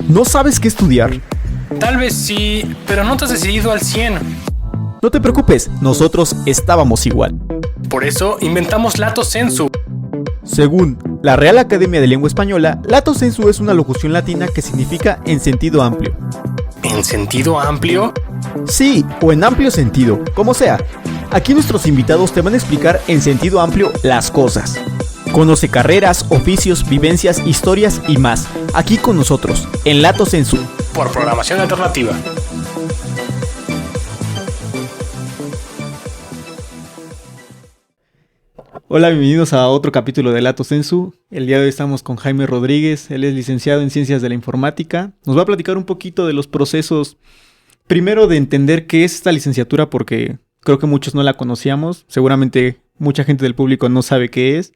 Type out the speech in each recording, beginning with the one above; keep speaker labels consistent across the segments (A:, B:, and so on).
A: ¿No sabes qué estudiar?
B: Tal vez sí, pero no te has decidido al 100.
A: No te preocupes, nosotros estábamos igual.
B: Por eso inventamos Lato Sensu.
A: Según la Real Academia de Lengua Española, lato sensu es una locución latina que significa en sentido amplio.
B: ¿En sentido amplio?
A: Sí, o en amplio sentido, como sea. Aquí nuestros invitados te van a explicar en sentido amplio las cosas. Conoce carreras, oficios, vivencias, historias y más. Aquí con nosotros, en Lato Sensu.
B: Por Programación Alternativa.
A: Hola, bienvenidos a otro capítulo de Lato Sensu. El día de hoy estamos con Jaime Rodríguez, él es licenciado en Ciencias de la Informática. Nos va a platicar un poquito de los procesos, primero de entender qué es esta licenciatura, porque creo que muchos no la conocíamos, seguramente mucha gente del público no sabe qué es.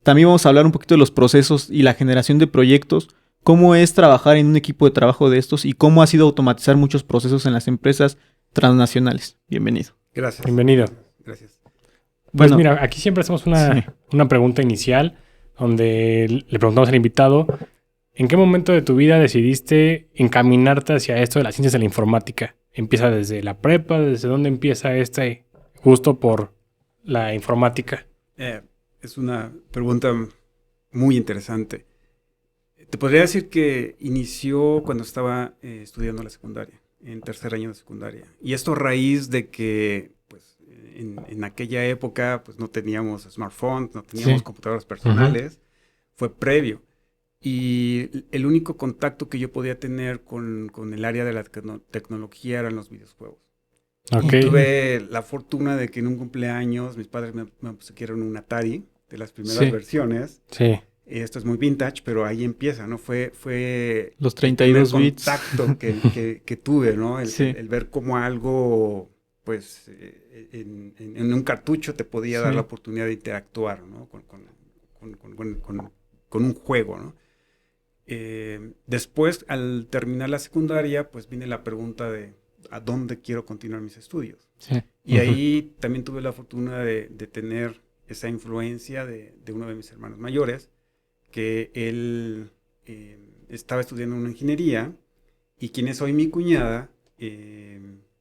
A: También vamos a hablar un poquito de los procesos y la generación de proyectos, cómo es trabajar en un equipo de trabajo de estos y cómo ha sido automatizar muchos procesos en las empresas transnacionales. Bienvenido.
C: Gracias.
D: Bienvenido.
C: Gracias.
D: Pues mira, aquí siempre hacemos una pregunta inicial donde le preguntamos al invitado ¿en qué momento de tu vida decidiste encaminarte hacia esto de las ciencias de la informática? ¿Empieza desde la prepa? ¿Desde dónde empieza este gusto por la informática?
C: Es una pregunta muy interesante. Te podría decir que inició cuando estaba estudiando la secundaria, en tercer año de secundaria. Y esto a raíz de que pues, en aquella época pues, no teníamos smartphones, no teníamos computadoras personales. Fue previo. Y el único contacto que yo podía tener con el área de la tecnología eran los videojuegos.
D: Okay.
C: Y tuve la fortuna de que en un cumpleaños mis padres me obsequiaron un Atari de las primeras versiones.
D: Sí.
C: Esto es muy vintage, pero ahí empieza, ¿no? Fue
A: los 32
C: el
A: bits.
C: contacto que tuve, ¿no? El ver cómo algo, pues, en un cartucho te podía dar la oportunidad de interactuar, ¿no? Con un juego, ¿no? Después, al terminar la secundaria, pues viene la pregunta de ¿a dónde quiero continuar mis estudios?
D: Sí.
C: Y ahí también tuve la fortuna de tener esa influencia de uno de mis hermanos mayores, que él estaba estudiando una ingeniería y quien es hoy mi cuñada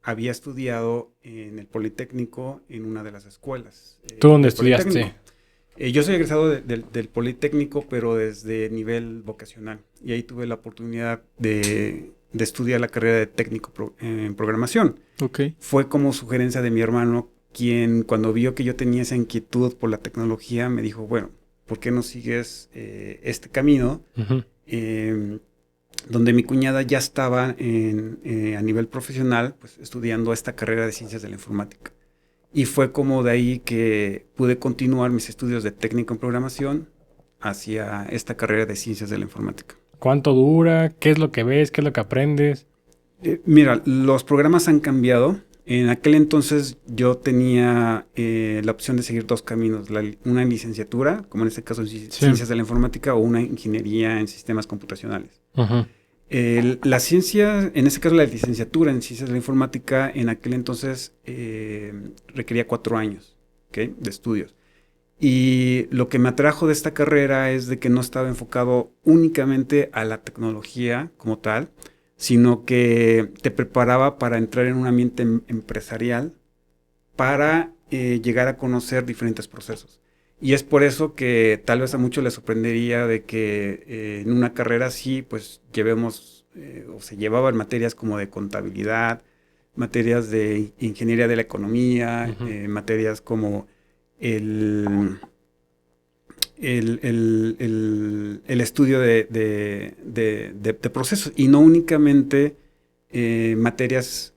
C: había estudiado en el Politécnico en una de las escuelas.
D: ¿Tú dónde estudiaste?
C: Yo soy egresado del Politécnico, pero desde nivel vocacional. Y ahí tuve la oportunidad de estudiar la carrera de técnico en programación.
A: Okay.
C: Fue como sugerencia de mi hermano, quien cuando vio que yo tenía esa inquietud por la tecnología, me dijo, bueno, ¿por qué no sigues este camino? Donde mi cuñada ya estaba a nivel profesional, pues estudiando esta carrera de Ciencias de la Informática. Y fue como de ahí que pude continuar mis estudios de técnico en programación hacia esta carrera de Ciencias de la Informática.
D: ¿Cuánto dura? ¿Qué es lo que ves? ¿Qué es lo que aprendes?
C: Mira, los programas han cambiado. En aquel entonces yo tenía la opción de seguir dos caminos, una licenciatura, como en este caso en Ciencias de la Informática, o una ingeniería en sistemas computacionales. La ciencia, en este caso la licenciatura en Ciencias de la Informática, en aquel entonces requería 4 años, ¿okay?, de estudios. Y lo que me atrajo de esta carrera es de que no estaba enfocado únicamente a la tecnología como tal, sino que te preparaba para entrar en un ambiente empresarial para llegar a conocer diferentes procesos. Y es por eso que tal vez a muchos les sorprendería de que en una carrera así, pues llevemos o se llevaban materias como de contabilidad, materias de ingeniería de la economía, materias como el estudio de procesos y no únicamente materias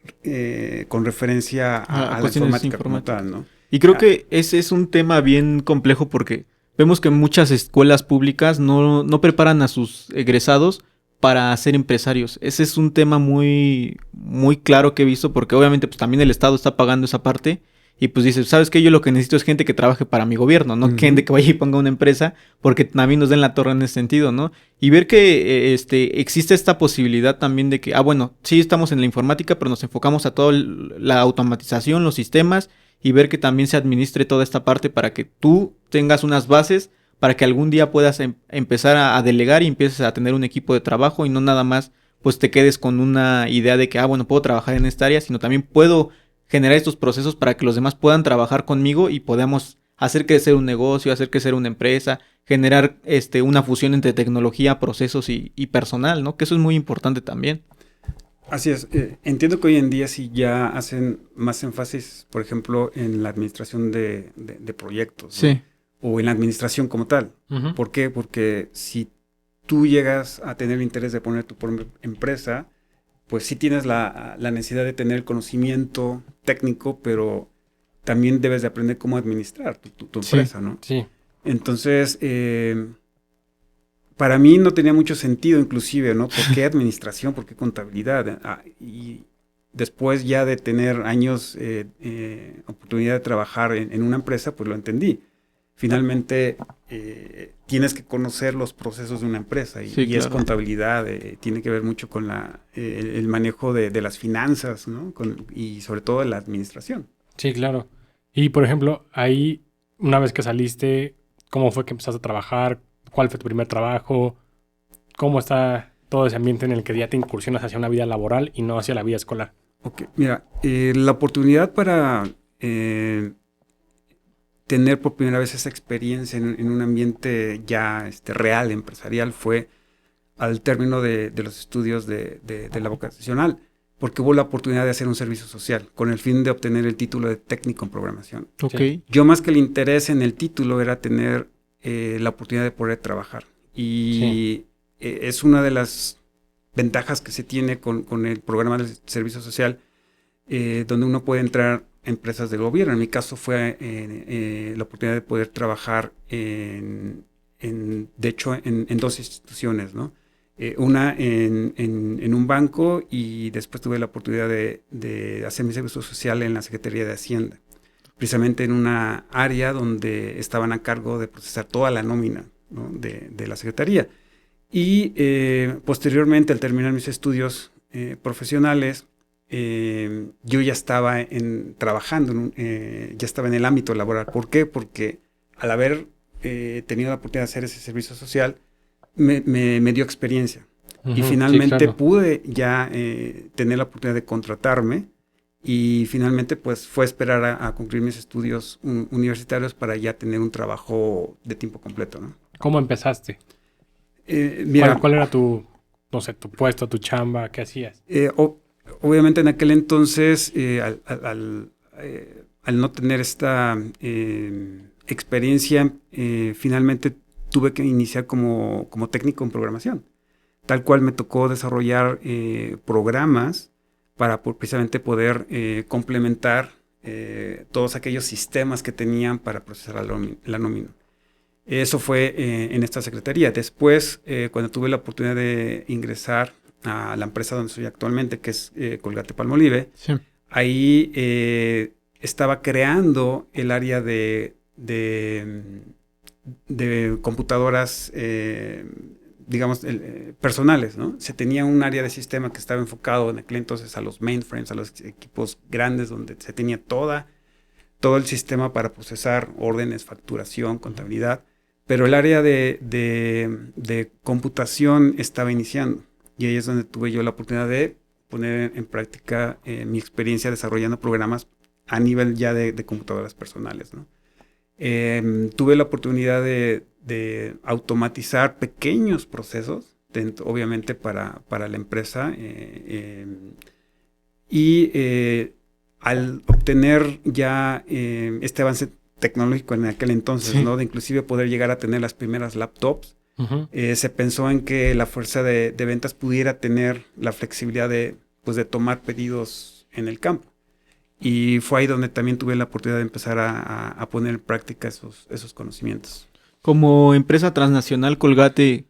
C: con referencia a la informática como tal, ¿no?
A: Y creo que ese es un tema bien complejo porque vemos que muchas escuelas públicas no preparan a sus egresados para ser empresarios. Ese es un tema muy, muy claro que he visto porque obviamente pues también el Estado está pagando esa parte. Y pues dices, ¿sabes qué? Yo lo que necesito es gente que trabaje para mi gobierno, no gente que vaya y ponga una empresa, porque también nos den la torre en ese sentido, ¿no? Y ver que existe esta posibilidad también de que, bueno, sí estamos en la informática, pero nos enfocamos a toda la automatización, los sistemas, y ver que también se administre toda esta parte para que tú tengas unas bases para que algún día puedas empezar a delegar y empieces a tener un equipo de trabajo y no nada más pues te quedes con una idea de que, bueno, puedo trabajar en esta área, sino también puedo generar estos procesos para que los demás puedan trabajar conmigo y podamos hacer crecer un negocio, hacer crecer una empresa, generar una fusión entre tecnología, procesos y personal, ¿no? Que eso es muy importante también.
C: Así es. Entiendo que hoy en día sí ya hacen más énfasis, por ejemplo, en la administración de proyectos, ¿no?
A: Sí.
C: O en la administración como tal.
D: Ujú.
C: ¿Por qué? Porque si tú llegas a tener el interés de poner tu propia empresa, pues sí tienes la necesidad de tener el conocimiento técnico, pero también debes de aprender cómo administrar tu empresa, ¿no?
D: Sí.
C: Entonces, para mí no tenía mucho sentido inclusive, ¿no? ¿Por qué administración? ¿Por qué contabilidad? Y después ya de tener años, oportunidad de trabajar en una empresa, pues lo entendí. Finalmente, tienes que conocer los procesos de una empresa y,
A: Sí,
C: y es
A: claro.
C: contabilidad, tiene que ver mucho con el manejo de las finanzas, ¿no? Y sobre todo de la administración.
D: Sí, claro. Y por ejemplo, ahí, una vez que saliste, ¿cómo fue que empezaste a trabajar? ¿Cuál fue tu primer trabajo? ¿Cómo está todo ese ambiente en el que ya te incursionas hacia una vida laboral y no hacia la vida escolar?
C: Ok, mira, la oportunidad para tener por primera vez esa experiencia en un ambiente ya real, empresarial, fue al término de los estudios de la vocacional, porque hubo la oportunidad de hacer un servicio social con el fin de obtener el título de técnico en programación.
A: Ok.
D: Sí.
C: Yo más que el interés en el título era tener la oportunidad de poder trabajar. Y es una de las ventajas que se tiene con el programa de servicio social, donde uno puede entrar a empresas de gobierno. En mi caso fue la oportunidad de poder trabajar de hecho, en dos instituciones, ¿no? Una en un banco y después tuve la oportunidad de hacer mi servicio social en la Secretaría de Hacienda, precisamente en una área donde estaban a cargo de procesar toda la nómina, ¿no? de la Secretaría. Y posteriormente, al terminar mis estudios profesionales, yo ya estaba trabajando, ya estaba en el ámbito laboral. ¿Por qué? Porque al haber tenido la oportunidad de hacer ese servicio social, me dio experiencia.
D: Ujú,
C: Y finalmente
D: sí, claro.
C: pude ya tener la oportunidad de contratarme. Y finalmente, pues, fue esperar a concluir mis estudios universitarios para ya tener un trabajo de tiempo completo, ¿no?
D: ¿Cómo empezaste?
C: Mira,
D: ¿Cuál era tu, no sé, tu puesto, tu chamba? ¿Qué hacías?
C: obviamente en aquel entonces, al no tener esta experiencia, finalmente tuve que iniciar como técnico en programación. Tal cual me tocó desarrollar programas para precisamente poder complementar todos aquellos sistemas que tenían para procesar la nómina. Eso fue en esta secretaría. Después, cuando tuve la oportunidad de ingresar a la empresa donde estoy actualmente, que es Colgate-Palmolive,
A: Sí.
C: ahí estaba creando el área de computadoras, digamos, personales, ¿no? Se tenía un área de sistema que estaba enfocado en aquel entonces a los mainframes, a los equipos grandes, donde se tenía todo el sistema para procesar órdenes, facturación, contabilidad, pero el área de computación estaba iniciando, y ahí es donde tuve yo la oportunidad de poner en práctica mi experiencia desarrollando programas a nivel ya de computadoras personales, ¿no? Tuve la oportunidad de automatizar pequeños procesos, obviamente para la empresa, al obtener ya este avance tecnológico en aquel entonces,
A: Sí.
C: ¿no? De inclusive poder llegar a tener las primeras laptops,
D: Ujú.
C: se pensó en que la fuerza de ventas pudiera tener la flexibilidad de tomar pedidos en el campo. Y fue ahí donde también tuve la oportunidad de empezar a poner en práctica esos conocimientos.
A: Como empresa transnacional, Colgate,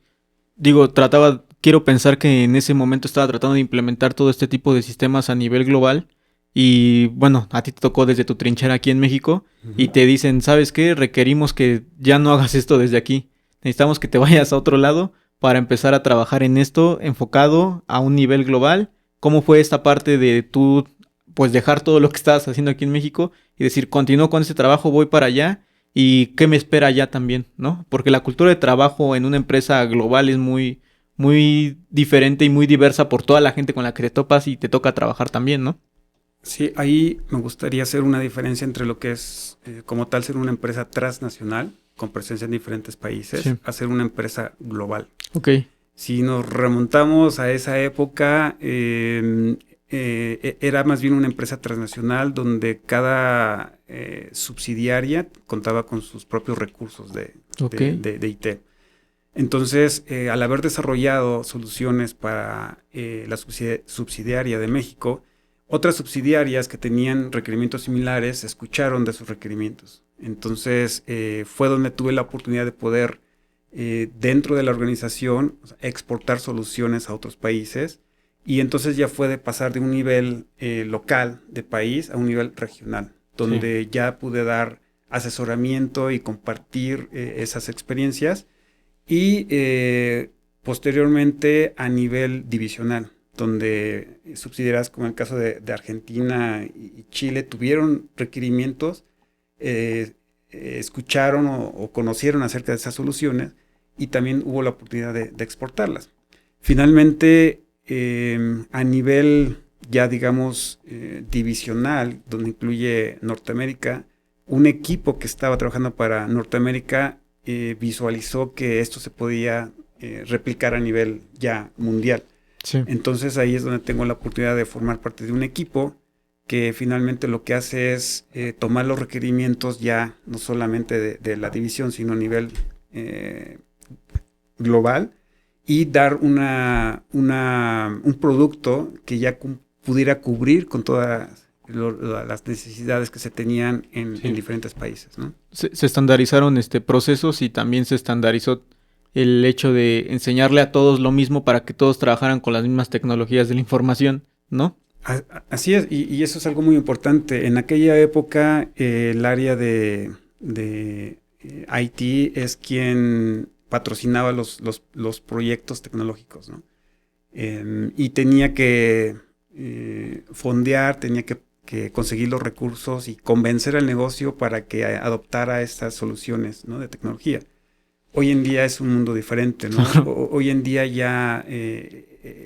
A: quiero pensar que en ese momento estaba tratando de implementar todo este tipo de sistemas a nivel global. Y bueno, a ti te tocó desde tu trinchera aquí en México y te dicen, ¿sabes qué? Requerimos que ya no hagas esto desde aquí. Necesitamos que te vayas a otro lado para empezar a trabajar en esto enfocado a un nivel global. ¿Cómo fue esta parte de tú, pues, dejar todo lo que estabas haciendo aquí en México y decir, continúo con este trabajo, voy para allá y qué me espera allá también, ¿no? Porque la cultura de trabajo en una empresa global es muy, muy diferente y muy diversa por toda la gente con la que te topas y te toca trabajar también, ¿no?
C: Sí, ahí me gustaría hacer una diferencia entre lo que es como tal ser una empresa transnacional con presencia en diferentes países,
A: Sí.
C: a ser una empresa global.
A: Ok.
C: Si nos remontamos a esa época, era más bien una empresa transnacional donde cada subsidiaria contaba con sus propios recursos
A: Ok.
C: de IT. Entonces, al haber desarrollado soluciones para la subsidiaria de México, otras subsidiarias que tenían requerimientos similares escucharon de sus requerimientos. Entonces, fue donde tuve la oportunidad de poder, dentro de la organización, o sea, exportar soluciones a otros países. Y entonces ya fue de pasar de un nivel local de país a un nivel regional, donde ya pude dar asesoramiento y compartir esas experiencias. Y posteriormente a nivel divisional, donde subsidiarias como el caso de Argentina y Chile tuvieron requerimientos, escucharon o conocieron acerca de esas soluciones y también hubo la oportunidad de exportarlas. Finalmente, a nivel ya digamos divisional, donde incluye Norteamérica, un equipo que estaba trabajando para Norteamérica visualizó que esto se podía replicar a nivel ya mundial.
A: Sí.
C: Entonces ahí es donde tengo la oportunidad de formar parte de un equipo que finalmente lo que hace es tomar los requerimientos ya no solamente de la división, sino a nivel global y dar un producto que ya pudiera cubrir con todas las necesidades que se tenían en diferentes países, ¿no?
A: Se estandarizaron procesos y también se estandarizó el hecho de enseñarle a todos lo mismo para que todos trabajaran con las mismas tecnologías de la información, ¿no?
C: Así es, y eso es algo muy importante. En aquella época el área de IT es quien patrocinaba los proyectos tecnológicos, ¿no? Y tenía que fondear, tenía que conseguir los recursos y convencer al negocio para que adoptara estas soluciones, ¿no?, de tecnología. Hoy en día es un mundo diferente, ¿no? Hoy en día ya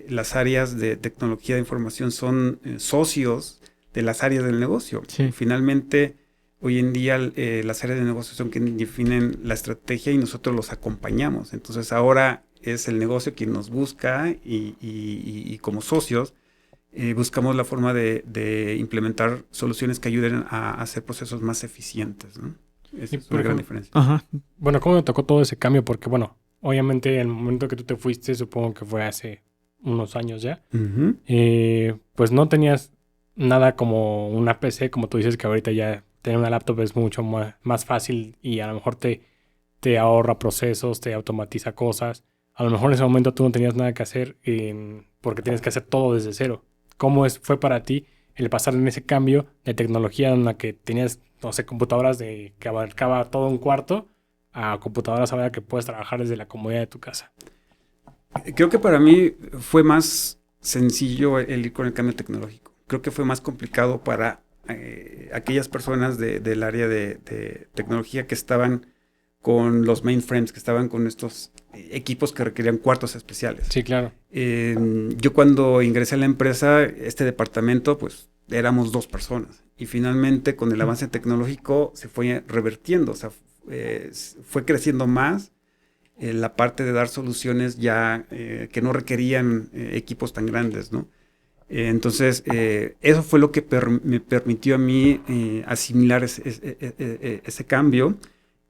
C: las áreas de tecnología de información son socios de las áreas del negocio.
A: Sí.
C: Finalmente, hoy en día las áreas de negocio son quienes definen la estrategia y nosotros los acompañamos. Entonces ahora es el negocio quien nos busca y como socios buscamos la forma de implementar soluciones que ayuden a hacer procesos más eficientes, ¿no? Esa es una gran diferencia.
A: Ajá.
D: Bueno, ¿cómo me tocó todo ese cambio? Porque, bueno, obviamente en el momento que tú te fuiste, supongo que fue hace unos años ya, pues no tenías nada como una PC, como tú dices que ahorita ya tener una laptop es mucho más fácil y a lo mejor te ahorra procesos, te automatiza cosas. A lo mejor en ese momento tú no tenías nada que hacer porque tienes que hacer todo desde cero. ¿Cómo fue para ti el pasar en ese cambio de tecnología en la que tenías, no sé, computadoras que abarcaba todo un cuarto a computadoras ahora que puedes trabajar desde la comodidad de tu casa?
C: Creo que para mí fue más sencillo el ir con el cambio tecnológico. Creo que fue más complicado para aquellas personas del área de tecnología que estaban con los mainframes, que estaban con estos equipos que requerían cuartos especiales.
D: Sí, claro.
C: Yo cuando ingresé a la empresa, este departamento, pues éramos 2 personas. Y finalmente con el avance tecnológico se fue revertiendo, o sea, fue creciendo más la parte de dar soluciones ya que no requerían equipos tan grandes, ¿no? Entonces, eso fue lo que me permitió a mí asimilar ese cambio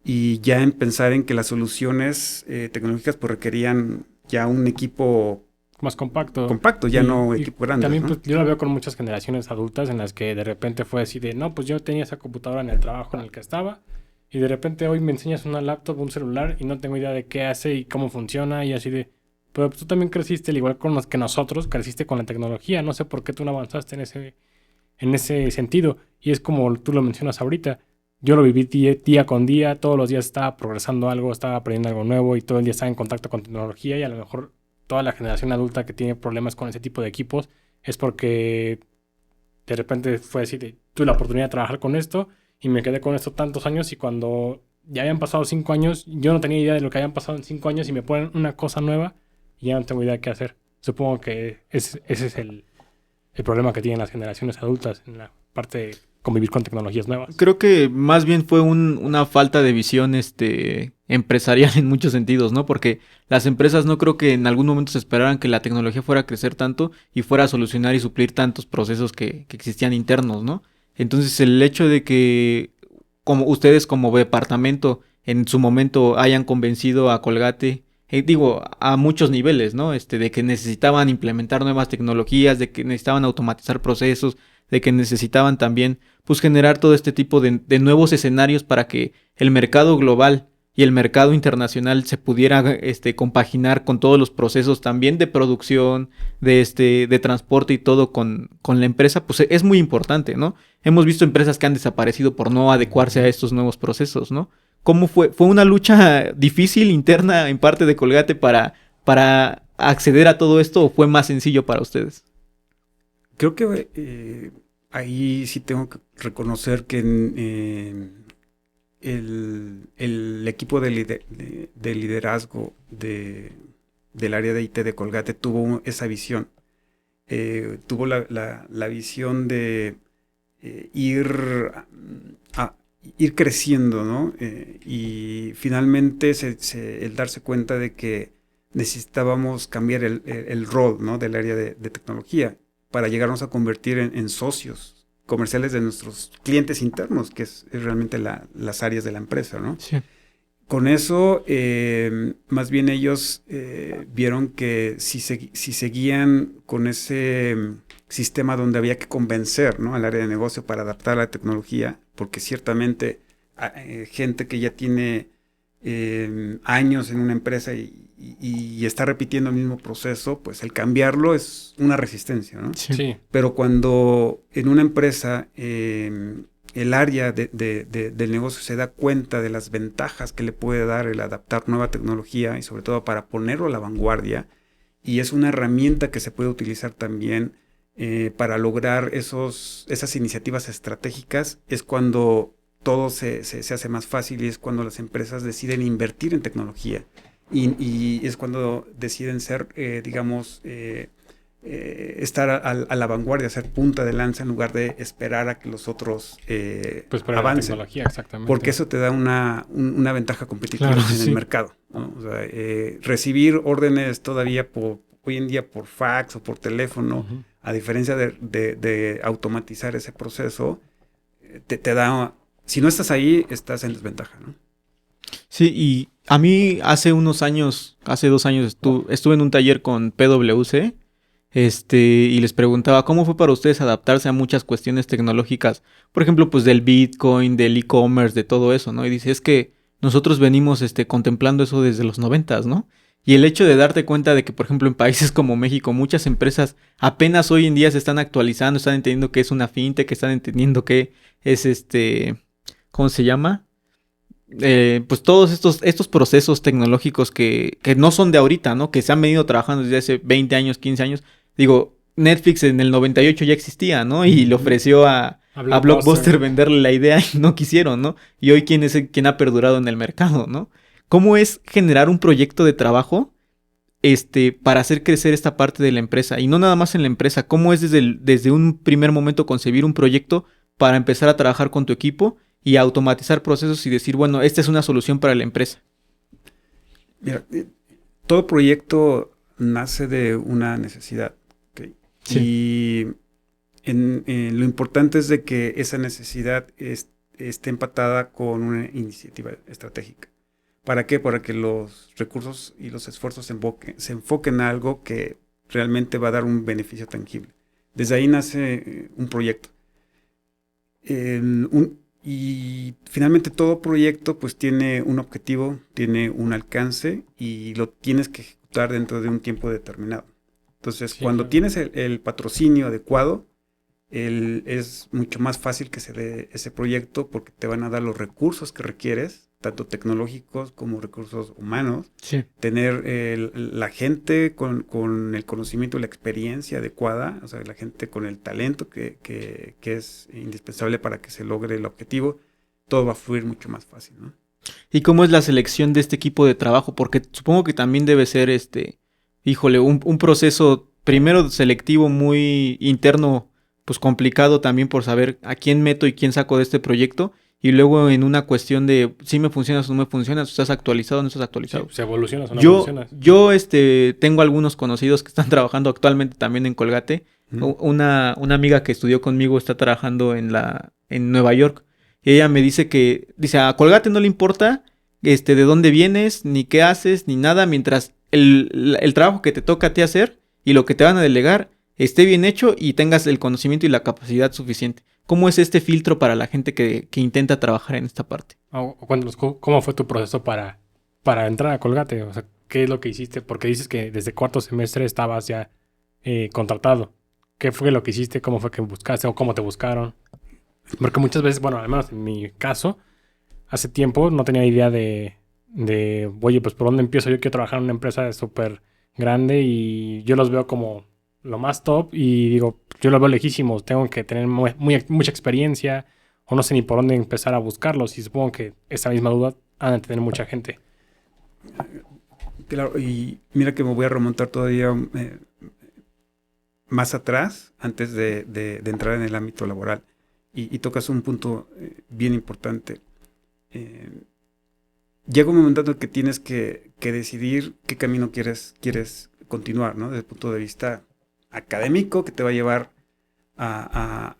C: y ya en pensar en que las soluciones tecnológicas pues requerían ya un equipo
D: más compacto,
C: ya no equipo grande.
D: También,
C: ¿no?
D: pues, yo lo veo con muchas generaciones adultas en las que de repente fue así de, no, pues yo tenía esa computadora en el trabajo en el que estaba y de repente hoy me enseñas una laptop, un celular y no tengo idea de qué hace y cómo funciona y así de, pero pues, tú también creciste al igual con los que nosotros, creciste con la tecnología, no sé por qué tú no avanzaste en ese sentido. Y es como tú lo mencionas ahorita, yo lo viví día con día, todos los días estaba progresando algo, estaba aprendiendo algo nuevo y todo el día estaba en contacto con tecnología y a lo mejor toda la generación adulta que tiene problemas con ese tipo de equipos es porque de repente fue así de tuve la oportunidad de trabajar con esto y me quedé con esto tantos años y cuando ya habían pasado 5 años, yo no tenía idea de lo que habían pasado en 5 años y me ponen una cosa nueva y ya no tengo idea de qué hacer. Supongo que ese es el problema que tienen las generaciones adultas en la parte de convivir con tecnologías nuevas.
A: Creo que más bien fue una falta de visión empresarial en muchos sentidos, ¿no? Porque las empresas no creo que en algún momento se esperaran que la tecnología fuera a crecer tanto y fuera a solucionar y suplir tantos procesos que existían internos, ¿no? Entonces el hecho de que como ustedes como departamento en su momento hayan convencido a Colgate, a muchos niveles, ¿no? De que necesitaban implementar nuevas tecnologías, de que necesitaban automatizar procesos, de que necesitaban también pues generar todo este tipo de nuevos escenarios para que el mercado global y el mercado internacional se pudiera compaginar con todos los procesos también de producción, de transporte y todo con la empresa, pues es muy importante, ¿no? Hemos visto empresas que han desaparecido por no adecuarse a estos nuevos procesos, ¿no? ¿Cómo fue? ¿Fue una lucha difícil interna en parte de Colgate para acceder a todo esto o fue más sencillo para ustedes?
C: Creo que ahí sí tengo que reconocer que el equipo de liderazgo del área de IT de Colgate tuvo esa visión. Tuvo la visión de ir creciendo, ¿no? Y finalmente el darse cuenta de que necesitábamos cambiar el rol, ¿no? Del área de tecnología para llegarnos a convertir en socios comerciales de nuestros clientes internos, que es realmente las áreas de la empresa, ¿no?
A: Sí.
C: Con eso, más bien ellos vieron que si seguían con ese sistema donde había que convencer, ¿no? Al área de negocio para adaptar a la tecnología, porque ciertamente gente que ya tiene años en una empresa y está repitiendo el mismo proceso, pues el cambiarlo es una resistencia, ¿no?
D: Sí.
C: Pero cuando en una empresa el área del negocio se da cuenta de las ventajas que le puede dar el adaptar nueva tecnología y sobre todo para ponerlo a la vanguardia, y es una herramienta que se puede utilizar también para lograr esas iniciativas estratégicas, es cuando todo se hace más fácil y es cuando las empresas deciden invertir en tecnología y es cuando deciden ser, estar a la vanguardia, ser punta de lanza en lugar de esperar a que los otros
D: Pues para
C: avancen.
D: la tecnología, exactamente.
C: Porque eso te da una ventaja competitiva
A: Claro,
C: en
A: sí.
C: el mercado, ¿no? O sea, recibir órdenes todavía hoy en día por fax o por teléfono,
D: Uh-huh.
C: a diferencia de automatizar ese proceso, te da... Si no estás ahí, estás en desventaja, ¿no?
A: Sí, y a mí hace 2 años estuve en un taller con PwC, y les preguntaba cómo fue para ustedes adaptarse a muchas cuestiones tecnológicas, por ejemplo, pues del Bitcoin, del e-commerce, de todo eso, ¿no? Y dice, es que nosotros venimos contemplando eso desde los 90s, ¿no? Y el hecho de darte cuenta de que, por ejemplo, en países como México, muchas empresas apenas hoy en día se están actualizando, están entendiendo qué es una fintech, que están entendiendo qué es ¿cómo se llama? Pues todos estos procesos tecnológicos que no son de ahorita, ¿no? Que se han venido trabajando desde hace 20 años, 15 años. Digo, Netflix en el 98 ya existía, ¿no? Y le ofreció a Blockbuster venderle la idea y no quisieron, ¿no? Y hoy ¿quién ha perdurado en el mercado, ¿no? ¿Cómo es generar un proyecto de trabajo para hacer crecer esta parte de la empresa? Y no nada más en la empresa. ¿Cómo es desde un primer momento concebir un proyecto para empezar a trabajar con tu equipo y automatizar procesos y decir, bueno, esta es una solución para la empresa?
C: Mira, todo proyecto nace de una necesidad, ¿okay? Sí. Y lo importante es de que esa necesidad esté empatada con una iniciativa estratégica. ¿Para qué? Para que los recursos y los esfuerzos se enfoquen a algo que realmente va a dar un beneficio tangible. Desde ahí nace un proyecto. Y finalmente todo proyecto pues tiene un objetivo, tiene un alcance y lo tienes que ejecutar dentro de un tiempo determinado. Entonces, sí, cuando tienes el patrocinio adecuado, es mucho más fácil que se dé ese proyecto porque te van a dar los recursos que requieres, tanto tecnológicos como recursos humanos.
A: Sí.
C: Tener la gente con el conocimiento y la experiencia adecuada, o sea, la gente con el talento que es indispensable para que se logre el objetivo. todo va a fluir mucho más fácil, ¿no?
A: ¿Y cómo es la selección de este equipo de trabajo? Porque supongo que también debe ser, híjole, un proceso primero selectivo muy interno, pues complicado también por saber a quién meto y quién saco de este proyecto. Y luego en una cuestión de si me funcionas o no me funcionas, ¿estás actualizado o no estás actualizado?
D: Sí, ¿se evolucionas o no evolucionas?
A: Yo tengo algunos conocidos que están trabajando actualmente también en Colgate. Una amiga que estudió conmigo está trabajando en Nueva York. Y ella me dice a Colgate no le importa de dónde vienes, ni qué haces, ni nada, mientras el trabajo que te toca a ti hacer y lo que te van a delegar esté bien hecho y tengas el conocimiento y la capacidad suficiente. ¿Cómo es este filtro para la gente que intenta trabajar en esta parte?
D: Cuéntanos, ¿cómo fue tu proceso para entrar a Colgate? O sea, ¿qué es lo que hiciste? Porque dices que desde cuarto semestre estabas ya contratado. ¿Qué fue lo que hiciste? ¿Cómo fue que buscaste o cómo te buscaron? Porque muchas veces, bueno, al menos en mi caso, hace tiempo no tenía idea de oye, pues ¿por dónde empiezo? Yo quiero trabajar en una empresa súper grande y yo los veo como lo más top y digo, yo lo veo lejísimos, tengo que tener mucha experiencia o no sé ni por dónde empezar a buscarlos y supongo que esa misma duda han de tener mucha gente.
C: Claro, y mira que me voy a remontar todavía más atrás, antes de entrar en el ámbito laboral. Y tocas un punto bien importante. Llega un momento en el que tienes que decidir qué camino quieres continuar, ¿no? Desde el punto de vista académico, que te va a llevar a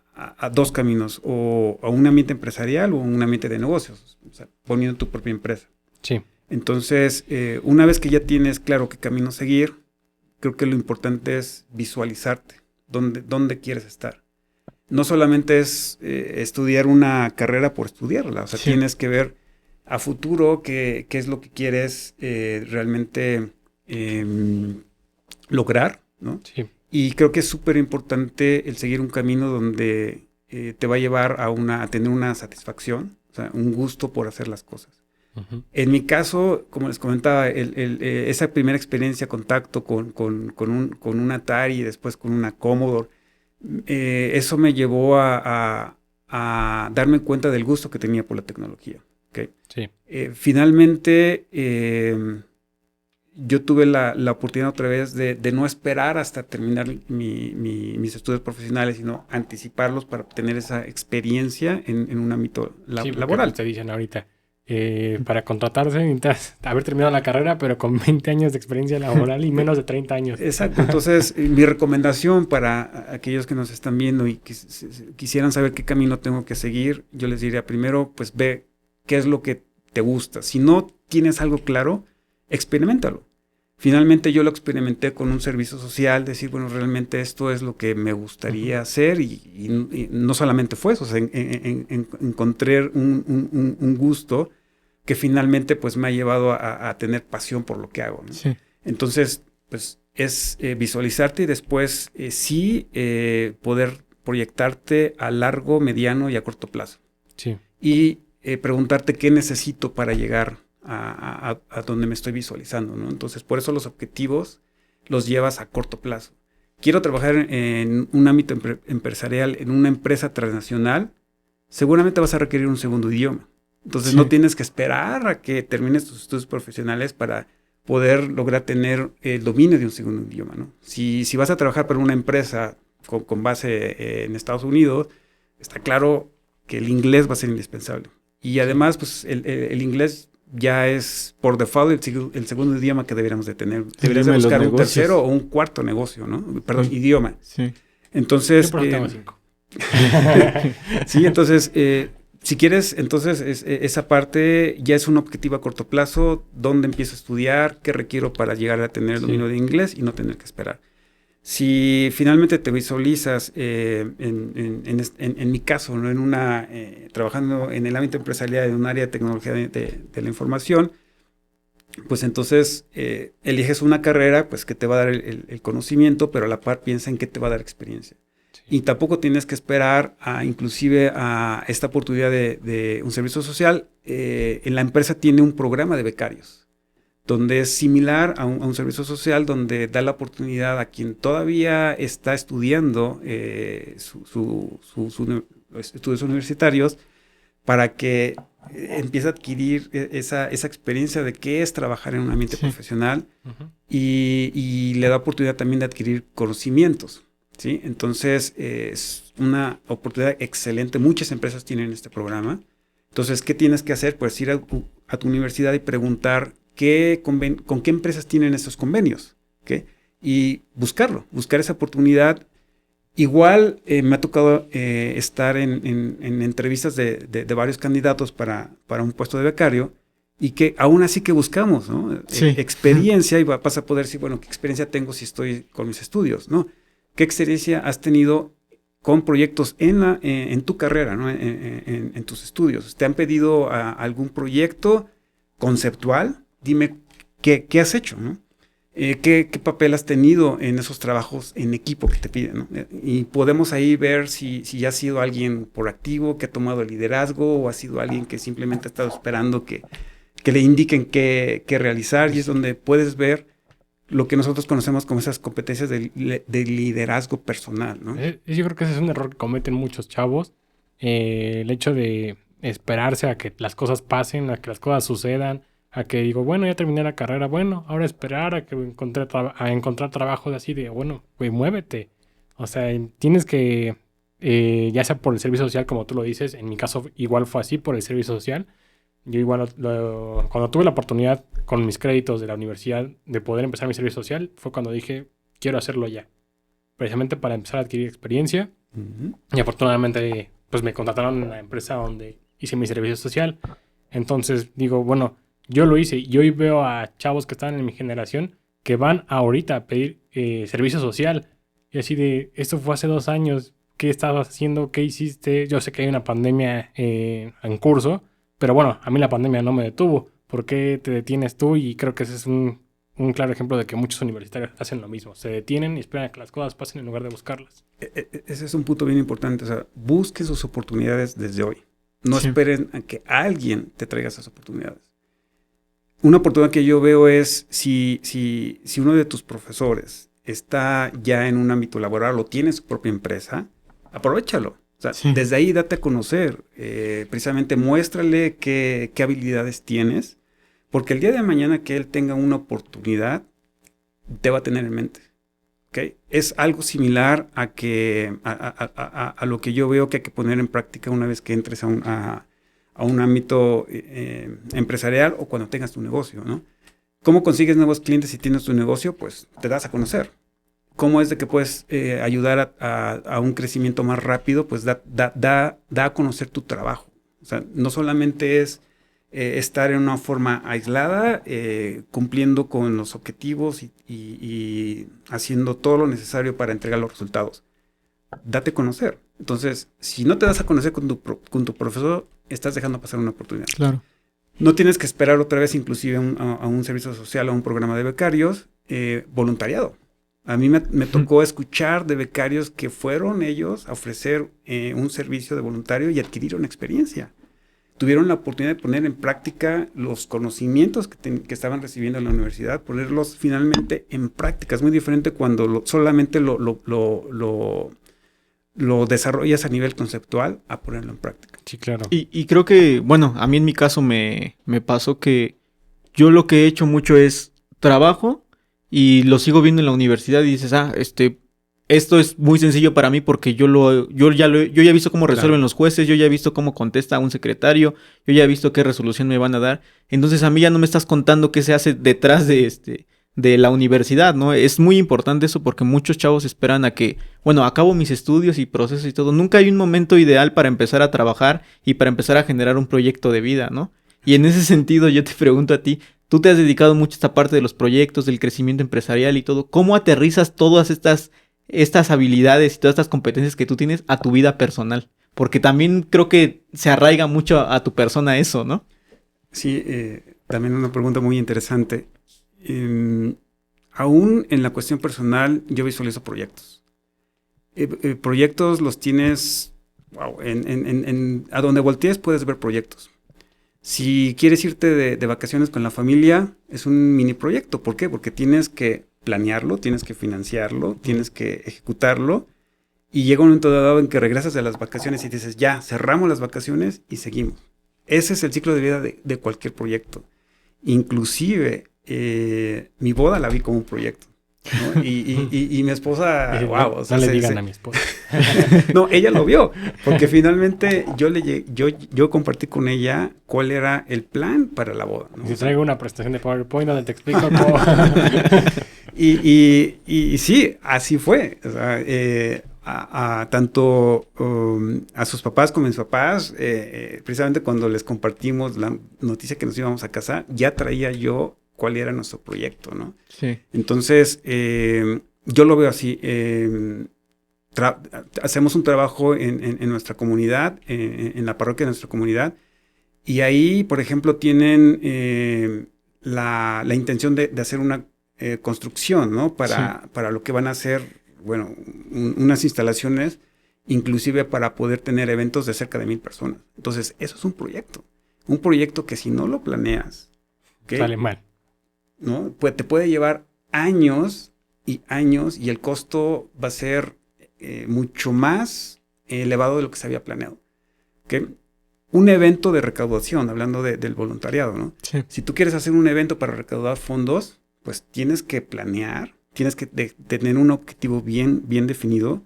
C: dos caminos, o a un ambiente empresarial o un ambiente de negocios, o sea, poniendo tu propia empresa.
D: Sí.
C: Entonces, una vez que ya tienes claro qué camino seguir, creo que lo importante es visualizarte, dónde quieres estar. No solamente es estudiar una carrera por estudiarla, o sea, sí, tienes que ver a futuro qué es lo que quieres realmente lograr, ¿no?
D: Sí.
C: Y creo que es súper importante el seguir un camino donde te va a llevar a tener una satisfacción, o sea, un gusto por hacer las cosas. Uh-huh. En mi caso, como les comentaba, esa primera experiencia, contacto con un Atari y después con una Commodore, eso me llevó a darme cuenta del gusto que tenía por la tecnología. ¿Okay?
D: Sí.
C: Finalmente, yo tuve la oportunidad otra vez de no esperar hasta terminar mis estudios profesionales, sino anticiparlos para obtener esa experiencia en un ámbito laboral.
D: Te dicen ahorita, para contratarse necesitas haber terminado la carrera, pero con 20 años de experiencia laboral y menos de 30 años.
C: Exacto. Entonces, mi recomendación para aquellos que nos están viendo y que quisieran saber qué camino tengo que seguir, yo les diría primero, pues ve qué es lo que te gusta. Si no tienes algo claro, experiméntalo. Finalmente yo lo experimenté con un servicio social, decir, bueno, realmente esto es lo que me gustaría hacer y no solamente fue eso, o sea, encontré un gusto que finalmente pues me ha llevado a tener pasión por lo que hago, ¿no? Sí. Entonces, pues es visualizarte y después sí poder proyectarte a largo, mediano y a corto plazo.
D: Sí.
C: Y preguntarte qué necesito para llegar a donde me estoy visualizando, ¿no? Entonces, por eso los objetivos los llevas a corto plazo. Quiero trabajar en un ámbito empresarial, en una empresa transnacional, seguramente vas a requerir un segundo idioma. Entonces, sí, no tienes que esperar a que termines tus estudios profesionales para poder lograr tener el dominio de un segundo idioma, ¿no? Si vas a trabajar para una empresa con base en Estados Unidos, está claro que el inglés va a ser indispensable. Y además, pues el inglés ya es por default el segundo idioma que deberíamos de tener. Deberías de buscar un tercero o un cuarto negocio, ¿no? Perdón, idioma.
A: Sí.
C: Entonces...
D: Yo tengo 5.
C: Sí, entonces, si quieres, entonces esa parte ya es un objetivo a corto plazo. ¿Dónde empiezo a estudiar? ¿Qué requiero para llegar a tener el dominio de inglés y no tener que esperar? Si finalmente te visualizas, en mi caso, ¿no? Trabajando en el ámbito empresarial, en un área de tecnología de la información, pues entonces eliges una carrera pues, que te va a dar el conocimiento, pero a la par piensa en qué te va a dar experiencia. Sí. Y tampoco tienes que esperar inclusive a esta oportunidad de un servicio social. En la empresa tiene un programa de becarios, donde es similar a un servicio social, donde da la oportunidad a quien todavía está estudiando sus estudios universitarios, para que empiece a adquirir esa experiencia de qué es trabajar en un ambiente profesional y le da oportunidad también de adquirir conocimientos, ¿sí? Entonces, es una oportunidad excelente. Muchas empresas tienen este programa. Entonces, ¿qué tienes que hacer? Pues ir a tu universidad y preguntar con qué empresas tienen esos convenios, ¿okay? Y buscar esa oportunidad. Igual me ha tocado estar en entrevistas de varios candidatos para un puesto de becario y que aún así que buscamos, ¿no?
A: Sí.
C: Experiencia, y vas a poder decir, bueno, ¿qué experiencia tengo si estoy con mis estudios, ¿no? ¿Qué experiencia has tenido con proyectos en tu carrera, ¿no? En tus estudios? ¿Te han pedido algún proyecto conceptual? Dime qué has hecho, ¿no? ¿Qué papel has tenido en esos trabajos en equipo que te piden, ¿no? Y podemos ahí ver si ya ha sido alguien proactivo, que ha tomado el liderazgo, o ha sido alguien que simplemente ha estado esperando que le indiquen qué realizar, y es donde puedes ver lo que nosotros conocemos como esas competencias de liderazgo personal, ¿no?
D: Yo creo que ese es un error que cometen muchos chavos. El hecho de esperarse a que las cosas pasen, a que las cosas sucedan, a que digo, bueno, ya terminé la carrera, bueno, ahora esperar a que encontrar trabajo así de, bueno, pues muévete. O sea, tienes que, ya sea por el servicio social, como tú lo dices, en mi caso igual fue así, por el servicio social. Yo igual, cuando tuve la oportunidad con mis créditos de la universidad de poder empezar mi servicio social, fue cuando dije, quiero hacerlo ya. Precisamente para empezar a adquirir experiencia. Y afortunadamente, pues me contrataron en la empresa donde hice mi servicio social. Entonces digo, bueno, yo lo hice y hoy veo a chavos que están en mi generación que van ahorita a pedir servicio social. Y así de, esto fue hace 2 años, ¿qué estabas haciendo? ¿Qué hiciste? Yo sé que hay una pandemia en curso, pero bueno, a mí la pandemia no me detuvo. ¿Por qué te detienes tú? Y creo que ese es un claro ejemplo de que muchos universitarios hacen lo mismo. Se detienen y esperan a que las cosas pasen en lugar de buscarlas.
C: Ese es un punto bien importante. O sea, busquen sus oportunidades desde hoy. No esperen a que alguien te traiga esas oportunidades. Una oportunidad que yo veo es si uno de tus profesores está ya en un ámbito laboral o tiene su propia empresa, aprovéchalo. O sea, desde ahí date a conocer. Precisamente muéstrale qué habilidades tienes, porque el día de mañana que él tenga una oportunidad, te va a tener en mente. ¿Okay? Es algo similar a lo que yo veo que hay que poner en práctica una vez que entres a un ámbito empresarial o cuando tengas tu negocio, ¿no? ¿Cómo consigues nuevos clientes si tienes tu negocio? Pues te das a conocer. ¿Cómo es de que puedes ayudar a un crecimiento más rápido? Pues da a conocer tu trabajo. O sea, no solamente es estar en una forma aislada, cumpliendo con los objetivos y haciendo todo lo necesario para entregar los resultados. Date a conocer. Entonces, si no te das a conocer con tu profesor, estás dejando pasar una oportunidad.
A: Claro.
C: No tienes que esperar otra vez inclusive a un servicio social o a un programa de becarios. Voluntariado. A mí me tocó escuchar de becarios que fueron ellos a ofrecer un servicio de voluntario y adquirieron experiencia. Tuvieron la oportunidad de poner en práctica los conocimientos que estaban recibiendo en la universidad, ponerlos finalmente en práctica. Es muy diferente cuando solamente lo desarrollas a nivel conceptual a ponerlo en práctica.
D: Sí, claro.
A: Y creo que, bueno, a mí en mi caso me pasó que yo lo que he hecho mucho es trabajo y lo sigo viendo en la universidad y dices, esto es muy sencillo para mí porque yo ya he visto cómo resuelven los jueces, yo ya he visto cómo contesta un secretario, yo ya he visto qué resolución me van a dar. Entonces a mí ya no me estás contando qué se hace detrás de la universidad, ¿no? Es muy importante eso porque muchos chavos esperan a que, bueno, acabo mis estudios y procesos y todo. Nunca hay un momento ideal para empezar a trabajar y para empezar a generar un proyecto de vida, ¿no? Y en ese sentido yo te pregunto a ti, tú te has dedicado mucho a esta parte de los proyectos, del crecimiento empresarial y todo. ¿Cómo aterrizas todas estas habilidades y todas estas competencias que tú tienes a tu vida personal? Porque también creo que se arraiga mucho a tu persona eso, ¿no?
C: Sí, también una pregunta muy interesante. Aún en la cuestión personal, yo visualizo proyectos. Proyectos los tienes, wow, a donde voltees puedes ver proyectos. Si quieres irte de vacaciones con la familia, es un mini proyecto. ¿Por qué? Porque tienes que planearlo, tienes que financiarlo, tienes que ejecutarlo Y llega un momento dado en que regresas de las vacaciones y dices, ya, cerramos las vacaciones y seguimos. Ese es el ciclo de vida de cualquier proyecto. Inclusive, mi boda la vi como un proyecto, ¿no? Y mi esposa, wow. O sea,
D: no le digan a mi esposa.
C: No, ella lo vio, porque finalmente yo compartí con ella cuál era el plan para la boda, ¿no?
D: Si traigo una presentación de PowerPoint donde te explico cómo...
C: y sí, así fue. O sea, tanto a sus papás como a mis papás, precisamente cuando les compartimos la noticia que nos íbamos a casar, ya traía yo cuál era nuestro proyecto, ¿no?
A: Sí.
C: Entonces, yo lo veo así. Hacemos un trabajo en nuestra comunidad, en la parroquia de nuestra comunidad, y ahí, por ejemplo, tienen la intención de hacer una construcción, ¿no? Para lo que van a hacer, bueno, unas instalaciones, inclusive para poder tener eventos de cerca de 1,000 personas. Entonces, eso es un proyecto que si no lo planeas, ¿okay?
D: Sale mal,
C: ¿no? Pues te puede llevar años y años y el costo va a ser mucho más elevado de lo que se había planeado. ¿Okay? Un evento de recaudación, hablando del voluntariado, ¿no?
A: Sí.
C: Si tú quieres hacer un evento para recaudar fondos, pues tienes que planear, tienes que tener un objetivo bien definido.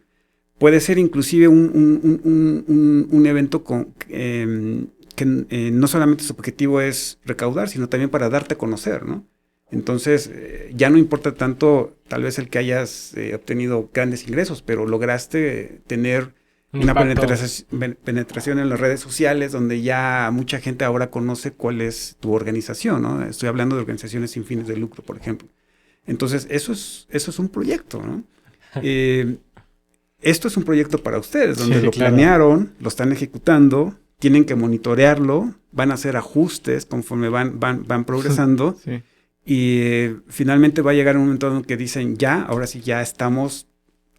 C: Puede ser inclusive un evento que no solamente su objetivo es recaudar, sino también para darte a conocer, ¿no? Entonces, ya no importa tanto tal vez el que hayas obtenido grandes ingresos, pero lograste tener una penetración en las redes sociales donde ya mucha gente ahora conoce cuál es tu organización, ¿no? Estoy hablando de organizaciones sin fines de lucro, por ejemplo. Entonces, eso es un proyecto, ¿no? Esto es un proyecto para ustedes, donde lo planearon, lo están ejecutando, tienen que monitorearlo, van a hacer ajustes conforme van progresando.
A: Sí.
C: Y finalmente va a llegar un momento en que dicen, ahora sí ya estamos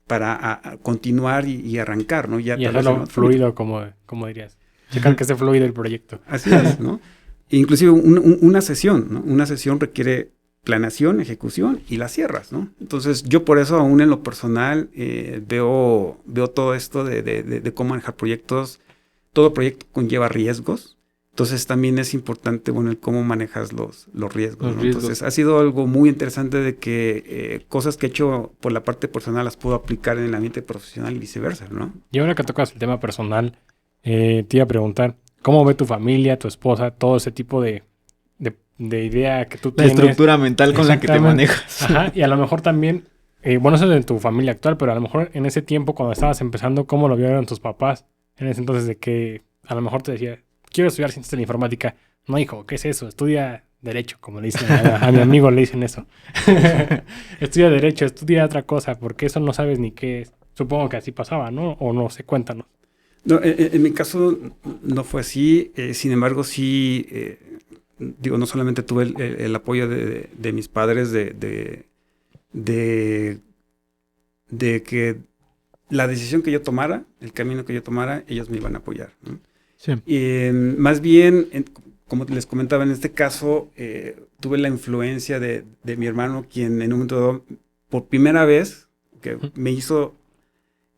C: para continuar y arrancar, ¿no? Ya
D: y hacerlo fluido, como dirías. Checar que esté fluido el proyecto.
C: Así es, ¿no? Inclusive una sesión, ¿no? Una sesión requiere planeación, ejecución y la cierras, ¿no? Entonces, yo por eso aún en lo personal veo todo esto de cómo manejar proyectos. Todo proyecto conlleva riesgos. Entonces también es importante, bueno, el cómo manejas los riesgos, ¿no? Entonces ha sido algo muy interesante de que cosas que he hecho por la parte personal las puedo aplicar en el ambiente profesional y viceversa, ¿no?
D: Y ahora que tocas el tema personal, te iba a preguntar, ¿cómo ve tu familia, tu esposa, todo ese tipo de idea que tú tienes?
A: La estructura mental con la que te manejas.
D: Ajá, y a lo mejor también, bueno, eso es de tu familia actual, pero a lo mejor en ese tiempo cuando estabas empezando, ¿cómo lo vieron tus papás? En ese entonces de que a lo mejor te decía, quiero estudiar ciencias de la informática. No, hijo, ¿qué es eso? Estudia Derecho, como le dicen a mi amigo, le dicen eso. Estudia Derecho, estudia otra cosa, porque eso no sabes ni qué es. Supongo que así pasaba, ¿no? O no sé, cuéntanos.
C: No, en mi caso no fue así. Sin embargo, sí, digo, no solamente tuve el apoyo de mis padres de que la decisión que yo tomara, el camino que yo tomara, ellos me iban a apoyar, ¿no?
A: Sí.
C: Más bien, como les comentaba, en este caso, tuve la influencia de mi hermano, quien en un momento dado, por primera vez, me hizo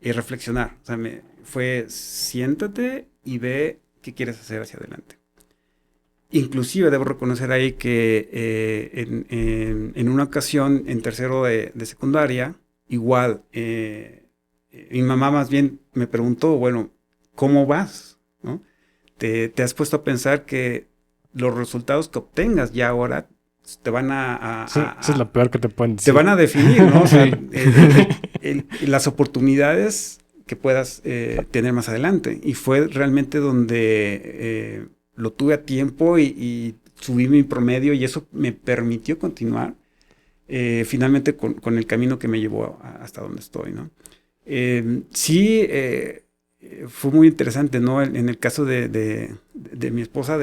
C: reflexionar. O sea, fue, siéntate y ve qué quieres hacer hacia adelante. Inclusive debo reconocer ahí que en una ocasión, en tercero de secundaria, igual, mi mamá más bien me preguntó, bueno, ¿cómo vas? ¿No? ¿Te has puesto a pensar que los resultados que obtengas ya ahora te van
D: sí, eso es lo peor que te pueden decir.
C: Te van a definir, ¿no? O sea, las oportunidades que puedas tener más adelante. Y fue realmente donde lo tuve a tiempo y subí mi promedio y eso me permitió continuar finalmente con el camino que me llevó hasta donde estoy, ¿no? Sí, fue muy interesante, ¿no? En el caso de mi esposa,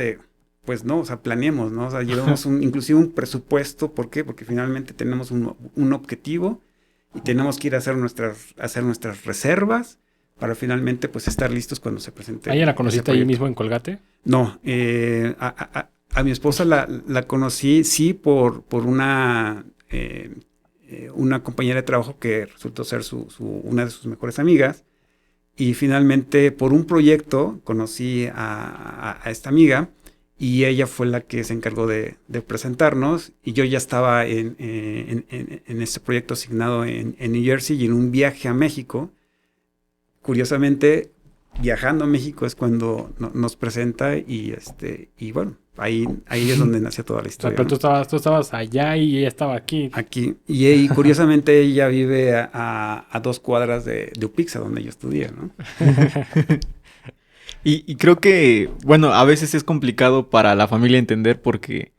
C: pues no, o sea, planeemos, ¿no? O sea, llevamos inclusive un presupuesto. ¿Por qué? Porque finalmente tenemos un objetivo y tenemos que ir a hacer nuestras reservas para finalmente, pues, estar listos cuando se presente.
D: ¿A ella la conociste ahí mismo en Colgate?
C: No, a mi esposa la conocí, sí, por una compañera de trabajo que resultó ser una de sus mejores amigas. Y finalmente, por un proyecto, conocí a esta amiga y ella fue la que se encargó de presentarnos. Y yo ya estaba en este proyecto asignado en New Jersey y en un viaje a México. Curiosamente, viajando a México es cuando nos presenta y bueno, ahí es donde nació toda la historia.
D: Pero tú estabas allá y ella estaba aquí.
C: Aquí. Y curiosamente ella vive a 2 cuadras de Upixa, donde yo estudié, ¿no?
A: Y creo que, bueno, a veces es complicado para la familia entender porque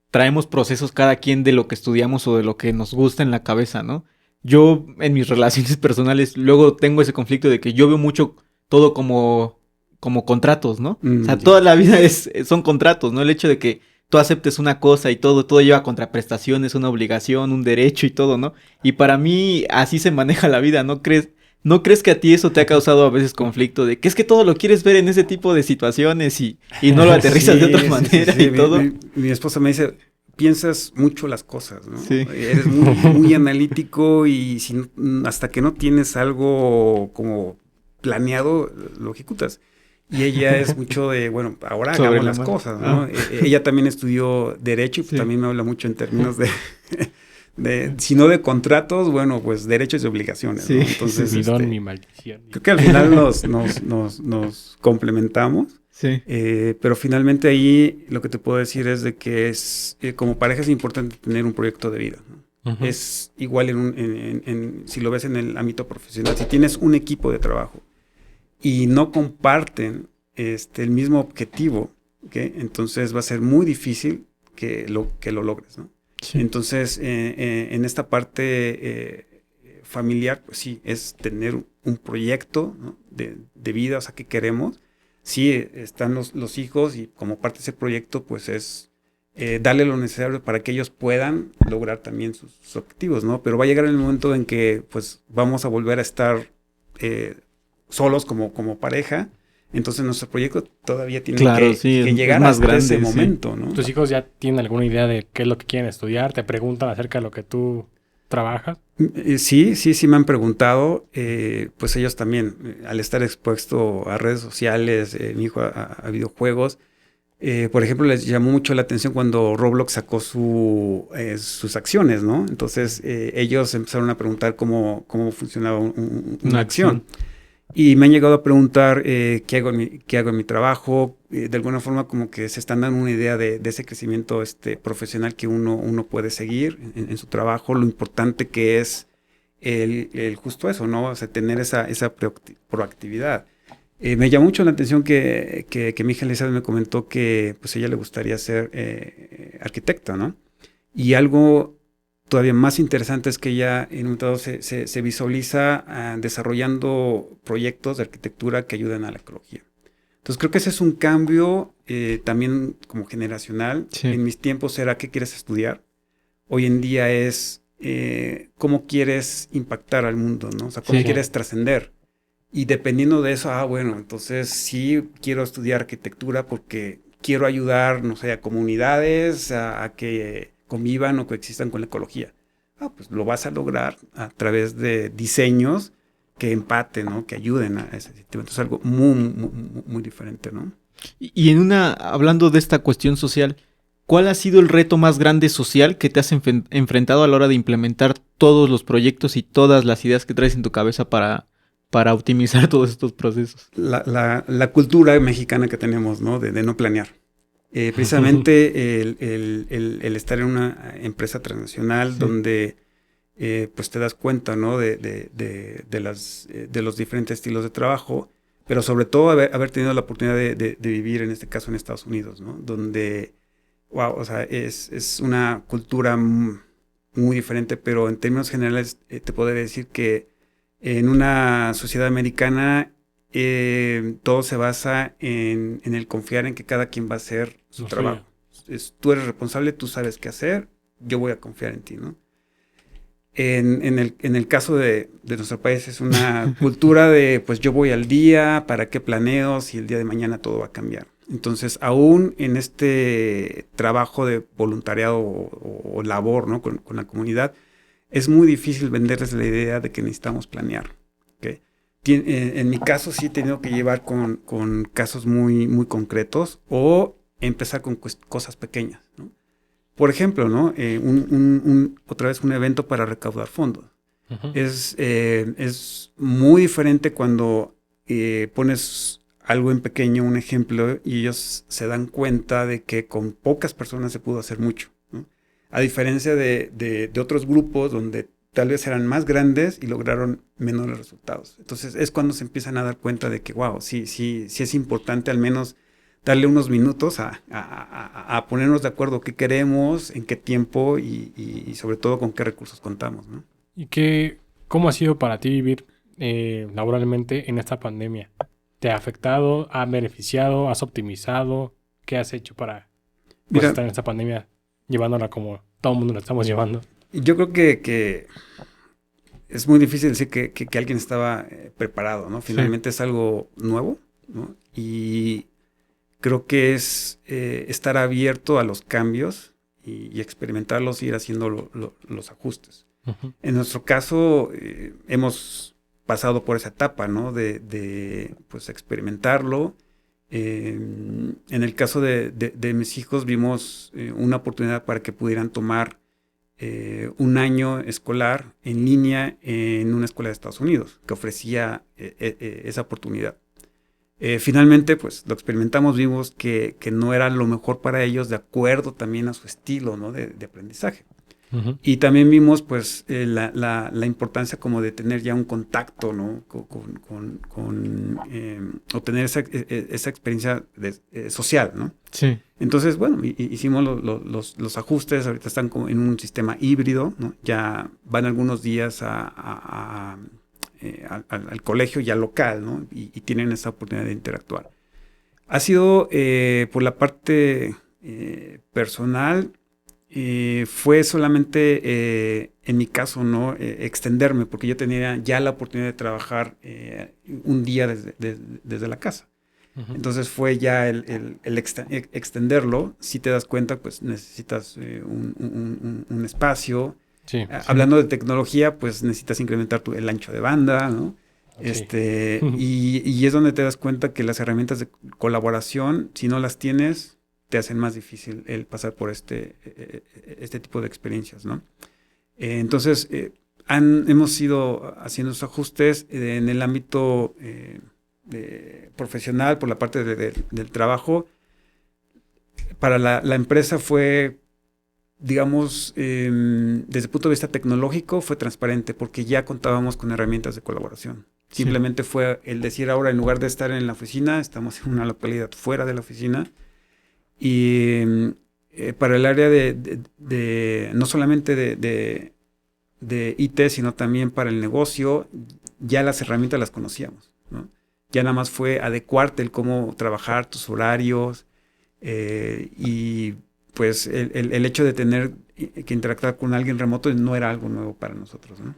A: traemos procesos cada quien de lo que estudiamos o de lo que nos gusta en la cabeza, ¿no? Yo en mis relaciones personales luego tengo ese conflicto de que yo veo mucho todo como contratos, ¿no? O sea, toda la vida son contratos, ¿no? El hecho de que tú aceptes una cosa y todo lleva contraprestaciones, una obligación, un derecho y todo, ¿no? Y para mí así se maneja la vida, ¿no crees? ¿No crees que a ti eso te ha causado a veces conflicto de que es que todo lo quieres ver en ese tipo de situaciones y no lo aterrizas de otra manera y todo?
C: Mi esposa me dice, piensas mucho las cosas, ¿no?
A: Sí.
C: Eres muy analítico y hasta que no tienes algo como planeado, lo ejecutas. Y ella es mucho de, bueno, ahora hagamos las cosas, ¿no? Ella también estudió Derecho y pues también me habla mucho en términos de si no de contratos, bueno, pues derechos y obligaciones, ¿no? Entonces,
D: mi don, mi maldición.
C: Creo que al final nos complementamos.
A: Sí.
C: Pero finalmente ahí lo que te puedo decir es de que como pareja es importante tener un proyecto de vida, ¿no? Uh-huh. Es igual si lo ves en el ámbito profesional, si tienes un equipo de trabajo y no comparten el mismo objetivo, ¿okay? Entonces va a ser muy difícil que lo logres, ¿no? Sí. Entonces, en esta parte familiar, pues sí, es tener un proyecto, ¿no? de vida, o sea, que queremos. Sí, están los hijos y como parte de ese proyecto, pues es darle lo necesario para que ellos puedan lograr también sus objetivos, ¿no? Pero va a llegar el momento en que, pues, vamos a volver a estar solos como pareja. Entonces, nuestro proyecto todavía tiene que llegar hasta ese momento, ¿no?
D: ¿Tus hijos ya tienen alguna idea de qué es lo que quieren estudiar? ¿Te preguntan acerca de lo que tú trabajas?
C: Sí me han preguntado. Pues ellos también, al estar expuesto a redes sociales, mi hijo a videojuegos, por ejemplo, les llamó mucho la atención cuando Roblox sacó sus acciones, ¿no? Entonces, ellos empezaron a preguntar cómo funcionaba una acción. Y me han llegado a preguntar qué hago en mi trabajo. De alguna forma como que se están dando una idea de ese crecimiento profesional que uno puede seguir en su trabajo. Lo importante que es el justo eso, ¿no? O sea, tener esa proactividad. Me llamó mucho la atención que mi hija Elizabeth me comentó que pues ella le gustaría ser arquitecta, ¿no? Y algo todavía más interesante es que ella en un momento se visualiza desarrollando proyectos de arquitectura que ayuden a la ecología. Entonces creo que ese es un cambio también como generacional. Sí. En mis tiempos era ¿qué quieres estudiar? Hoy en día es cómo quieres impactar al mundo, ¿no? O sea, cómo quieres trascender. Y dependiendo de eso, bueno, entonces sí quiero estudiar arquitectura porque quiero ayudar, no sé, a comunidades a que convivan o coexistan con la ecología. Pues lo vas a lograr a través de diseños que empaten, ¿no? Que ayuden a ese sistema. Entonces algo muy diferente, ¿no?
A: Y hablando de esta cuestión social, ¿cuál ha sido el reto más grande social que te has enfrentado a la hora de implementar todos los proyectos y todas las ideas que traes en tu cabeza para optimizar todos estos procesos?
C: La cultura mexicana que tenemos, ¿no? De no planear. Precisamente el estar en una empresa transnacional donde pues te das cuenta, ¿no? de los diferentes estilos de trabajo, pero sobre todo haber tenido la oportunidad de vivir en este caso en Estados Unidos, ¿no? Donde, wow, o sea, es una cultura muy diferente, pero en términos generales te podría decir que en una sociedad americana todo se basa en el confiar en que cada quien va a hacer su trabajo. Tú eres responsable, tú sabes qué hacer, yo voy a confiar en ti, ¿no? En el caso de nuestro país es una cultura de, pues yo voy al día, ¿para qué planeo si el día de mañana todo va a cambiar? Entonces, aún en este trabajo de voluntariado o labor, ¿no? con la comunidad, es muy difícil venderles la idea de que necesitamos planear, ¿okay? En mi caso sí he tenido que llevar con casos muy, muy concretos o empezar con cosas pequeñas, ¿no? Por ejemplo, ¿no? Otra vez un evento para recaudar fondos.
D: Ujú.
C: Es muy diferente cuando pones algo en pequeño, un ejemplo, y ellos se dan cuenta de que con pocas personas se pudo hacer mucho, ¿no? A diferencia de otros grupos donde tal vez eran más grandes y lograron menores resultados. Entonces es cuando se empiezan a dar cuenta de que, wow, sí es importante al menos darle unos minutos a ponernos de acuerdo qué queremos, en qué tiempo y sobre todo con qué recursos contamos, ¿no?
D: ¿Cómo ha sido para ti vivir laboralmente en esta pandemia? ¿Te ha afectado? ¿Ha beneficiado? ¿Has optimizado? ¿Qué has hecho para
C: Mira,
D: estar en esta pandemia llevándola como todo el mundo la estamos llevando?
C: yo creo que es muy difícil decir que alguien estaba preparado, ¿no? Finalmente es algo nuevo, ¿no? Y creo que es estar abierto a los cambios y experimentarlos y ir haciendo los ajustes.
D: Ujú.
C: En nuestro caso, hemos pasado por esa etapa, ¿no? De pues experimentarlo. En el caso de mis hijos vimos una oportunidad para que pudieran tomar un año escolar en línea en una escuela de Estados Unidos que ofrecía esa oportunidad. Finalmente, pues lo experimentamos, vimos que no era lo mejor para ellos de acuerdo también a su estilo, ¿no? de aprendizaje.
D: Ujú.
C: Y también vimos, pues, la importancia como de tener ya un contacto, ¿no? O tener esa experiencia social, ¿no?
A: Sí.
C: Entonces, bueno, hicimos los ajustes, ahorita están como en un sistema híbrido, ¿no? Ya van algunos días al colegio ya local, ¿no? Y tienen esa oportunidad de interactuar. Ha sido, por la parte personal, fue solamente, en mi caso, ¿no? Extenderme, porque yo tenía ya la oportunidad de trabajar un día desde la casa.
D: Ujú.
C: Entonces fue ya el extenderlo. Si te das cuenta, pues necesitas un espacio.
D: Sí.
C: Hablando de tecnología, pues necesitas incrementar el ancho de banda, ¿no?
D: Sí.
C: Y es donde te das cuenta que las herramientas de colaboración, si no las tienes, te hacen más difícil el pasar por este tipo de experiencias, ¿no? Entonces, hemos ido haciendo esos ajustes en el ámbito profesional, por la parte del trabajo. Para la empresa fue, digamos, desde el punto de vista tecnológico, fue transparente porque ya contábamos con herramientas de colaboración.
A: Sí.
C: Simplemente fue el decir ahora, en lugar de estar en la oficina, estamos en una localidad fuera de la oficina. Y para el área no solamente de IT, sino también para el negocio, ya las herramientas las conocíamos, ¿no? Ya nada más fue adecuarte el cómo trabajar, tus horarios, y pues el hecho de tener que interactuar con alguien remoto no era algo nuevo para nosotros, ¿no?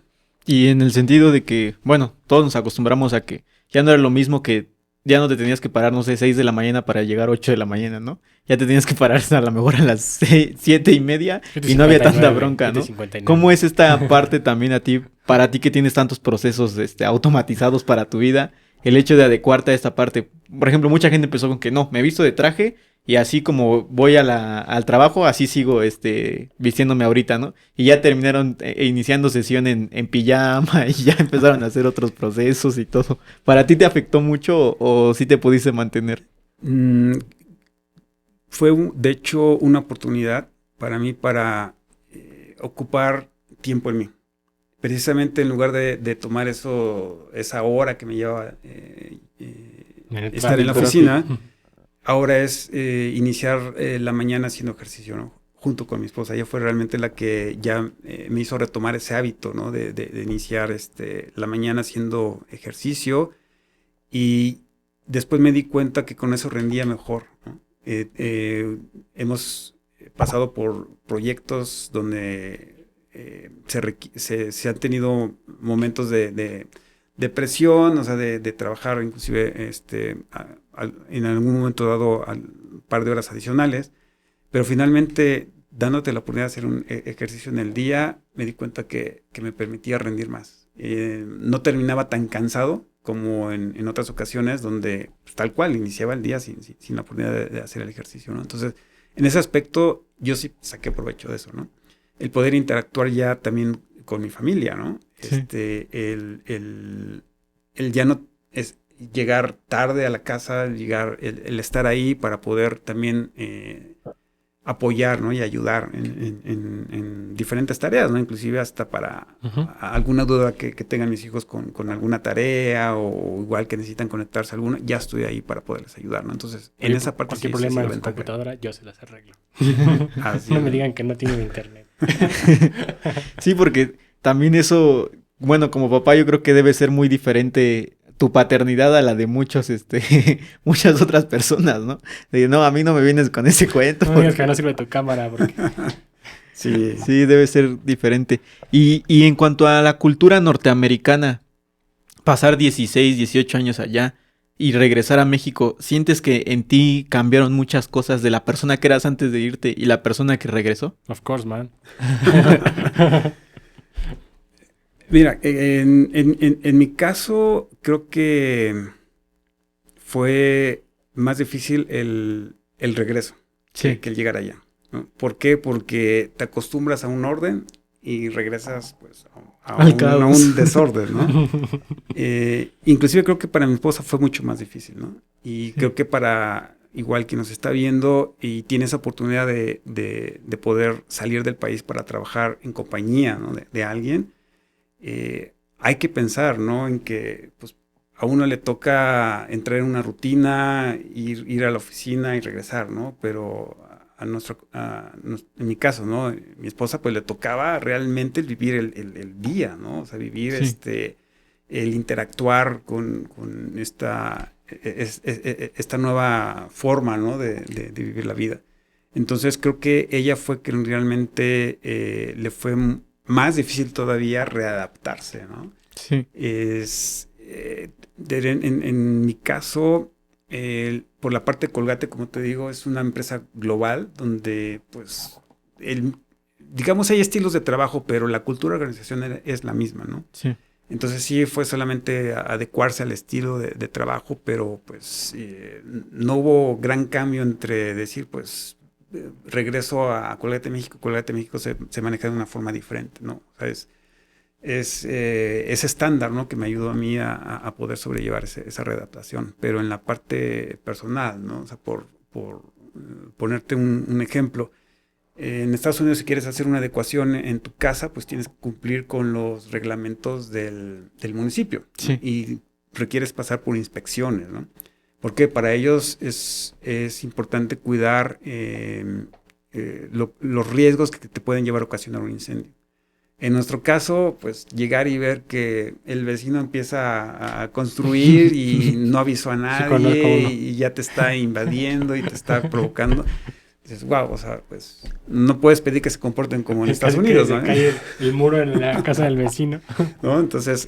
A: Y en el sentido de que, bueno, todos nos acostumbramos a que ya no era lo mismo que ya no te tenías que parar, no sé, 6 de la mañana para llegar 8 de la mañana, ¿no? Ya te tenías que parar a lo mejor a las 7:30 y no había tanta bronca, ¿no?
D: 7:59.
A: ¿Cómo es esta parte también para ti que tienes tantos procesos automatizados para tu vida, el hecho de adecuarte a esta parte? Por ejemplo, mucha gente empezó con que no, me visto de traje y así como voy al trabajo, así sigo vistiéndome ahorita, ¿no? Y ya terminaron iniciando sesión en pijama y ya empezaron a hacer otros procesos y todo. ¿Para ti te afectó mucho o sí te pudiste mantener?
C: Fue, de hecho, una oportunidad para mí para ocupar tiempo en mí. Precisamente en lugar de tomar esa hora que me lleva estar en la oficina, ahora es iniciar la mañana haciendo ejercicio, ¿no? Junto con mi esposa. Ella fue realmente la que ya me hizo retomar ese hábito, ¿no? De iniciar la mañana haciendo ejercicio, y después me di cuenta que con eso rendía mejor, ¿no? Hemos pasado por proyectos donde se han tenido momentos de presión, o sea, de trabajar inclusive en algún momento dado un par de horas adicionales, pero finalmente dándote la oportunidad de hacer un ejercicio en el día, me di cuenta que me permitía rendir más. No terminaba tan cansado como en otras ocasiones donde pues, tal cual iniciaba el día sin la oportunidad de hacer el ejercicio, ¿no? Entonces, en ese aspecto yo sí saqué provecho de eso, ¿no? El poder interactuar ya también con mi familia, ¿no?
A: Sí.
C: El ya no es llegar tarde a la casa, el estar ahí para poder también apoyar, ¿no? Y ayudar en diferentes tareas, ¿no? Inclusive hasta para alguna duda que tengan mis hijos con alguna tarea o igual que necesitan conectarse a alguna, ya estoy ahí para poderles ayudar, ¿no? Entonces, en esa parte
D: cualquier problema en su computadora, yo se las arreglo. No me digan que no tienen internet.
A: Sí, porque también eso, bueno, como papá yo creo que debe ser muy diferente tu paternidad a la de muchas otras personas, ¿no? De, no, a mí no me vienes con ese cuento.
D: No digas que no sirve tu cámara. Porque...
C: Sí.
A: Sí, debe ser diferente. Y en cuanto a la cultura norteamericana, pasar 16, 18 años allá y regresar a México, ¿sientes que en ti cambiaron muchas cosas de la persona que eras antes de irte y la persona que regresó?
D: Of course, man.
C: Mira, en mi caso, creo que fue más difícil el regreso que el llegar allá, ¿no? ¿Por qué? Porque te acostumbras a un orden y regresas pues a un desorden, ¿no? Inclusive creo que para mi esposa fue mucho más difícil, ¿no? Y creo que para igual quien nos está viendo y tiene esa oportunidad de poder salir del país para trabajar en compañía, ¿no? de alguien, hay que pensar, ¿no? En que pues, a uno le toca entrar en una rutina, ir a la oficina y regresar, ¿no? Pero en mi caso, ¿no? Mi esposa pues le tocaba realmente vivir el día, ¿no? O sea, vivir el interactuar con esta nueva forma, ¿no? de vivir la vida. Entonces creo que ella fue que realmente le fue más difícil todavía readaptarse, ¿no?
A: Sí.
C: En mi caso, por la parte de Colgate, como te digo, es una empresa global donde, pues, digamos, hay estilos de trabajo, pero la cultura de organización es la misma, ¿no?
A: Sí.
C: Entonces sí fue solamente adecuarse al estilo de trabajo, pero pues no hubo gran cambio entre decir, pues, regreso a Colgate México. Colgate México se maneja de una forma diferente, ¿no? O sea, es estándar, ¿no? Que me ayudó a mí a poder sobrellevar esa readaptación. Pero en la parte personal, ¿no? O sea, por ponerte un ejemplo, en Estados Unidos, si quieres hacer una adecuación en tu casa, pues tienes que cumplir con los reglamentos del municipio.
A: Sí.
C: ¿No? Y requieres pasar por inspecciones, ¿no? Porque para ellos es importante cuidar los riesgos que te pueden llevar a ocasionar un incendio. En nuestro caso, pues llegar y ver que el vecino empieza a construir y no avisó a nadie y ya te está invadiendo y te está provocando. Dices, wow, o sea, pues no puedes pedir que se comporten como en Estados Unidos, ¿no?
D: Cae el muro en la casa del vecino.
C: ¿No? Entonces,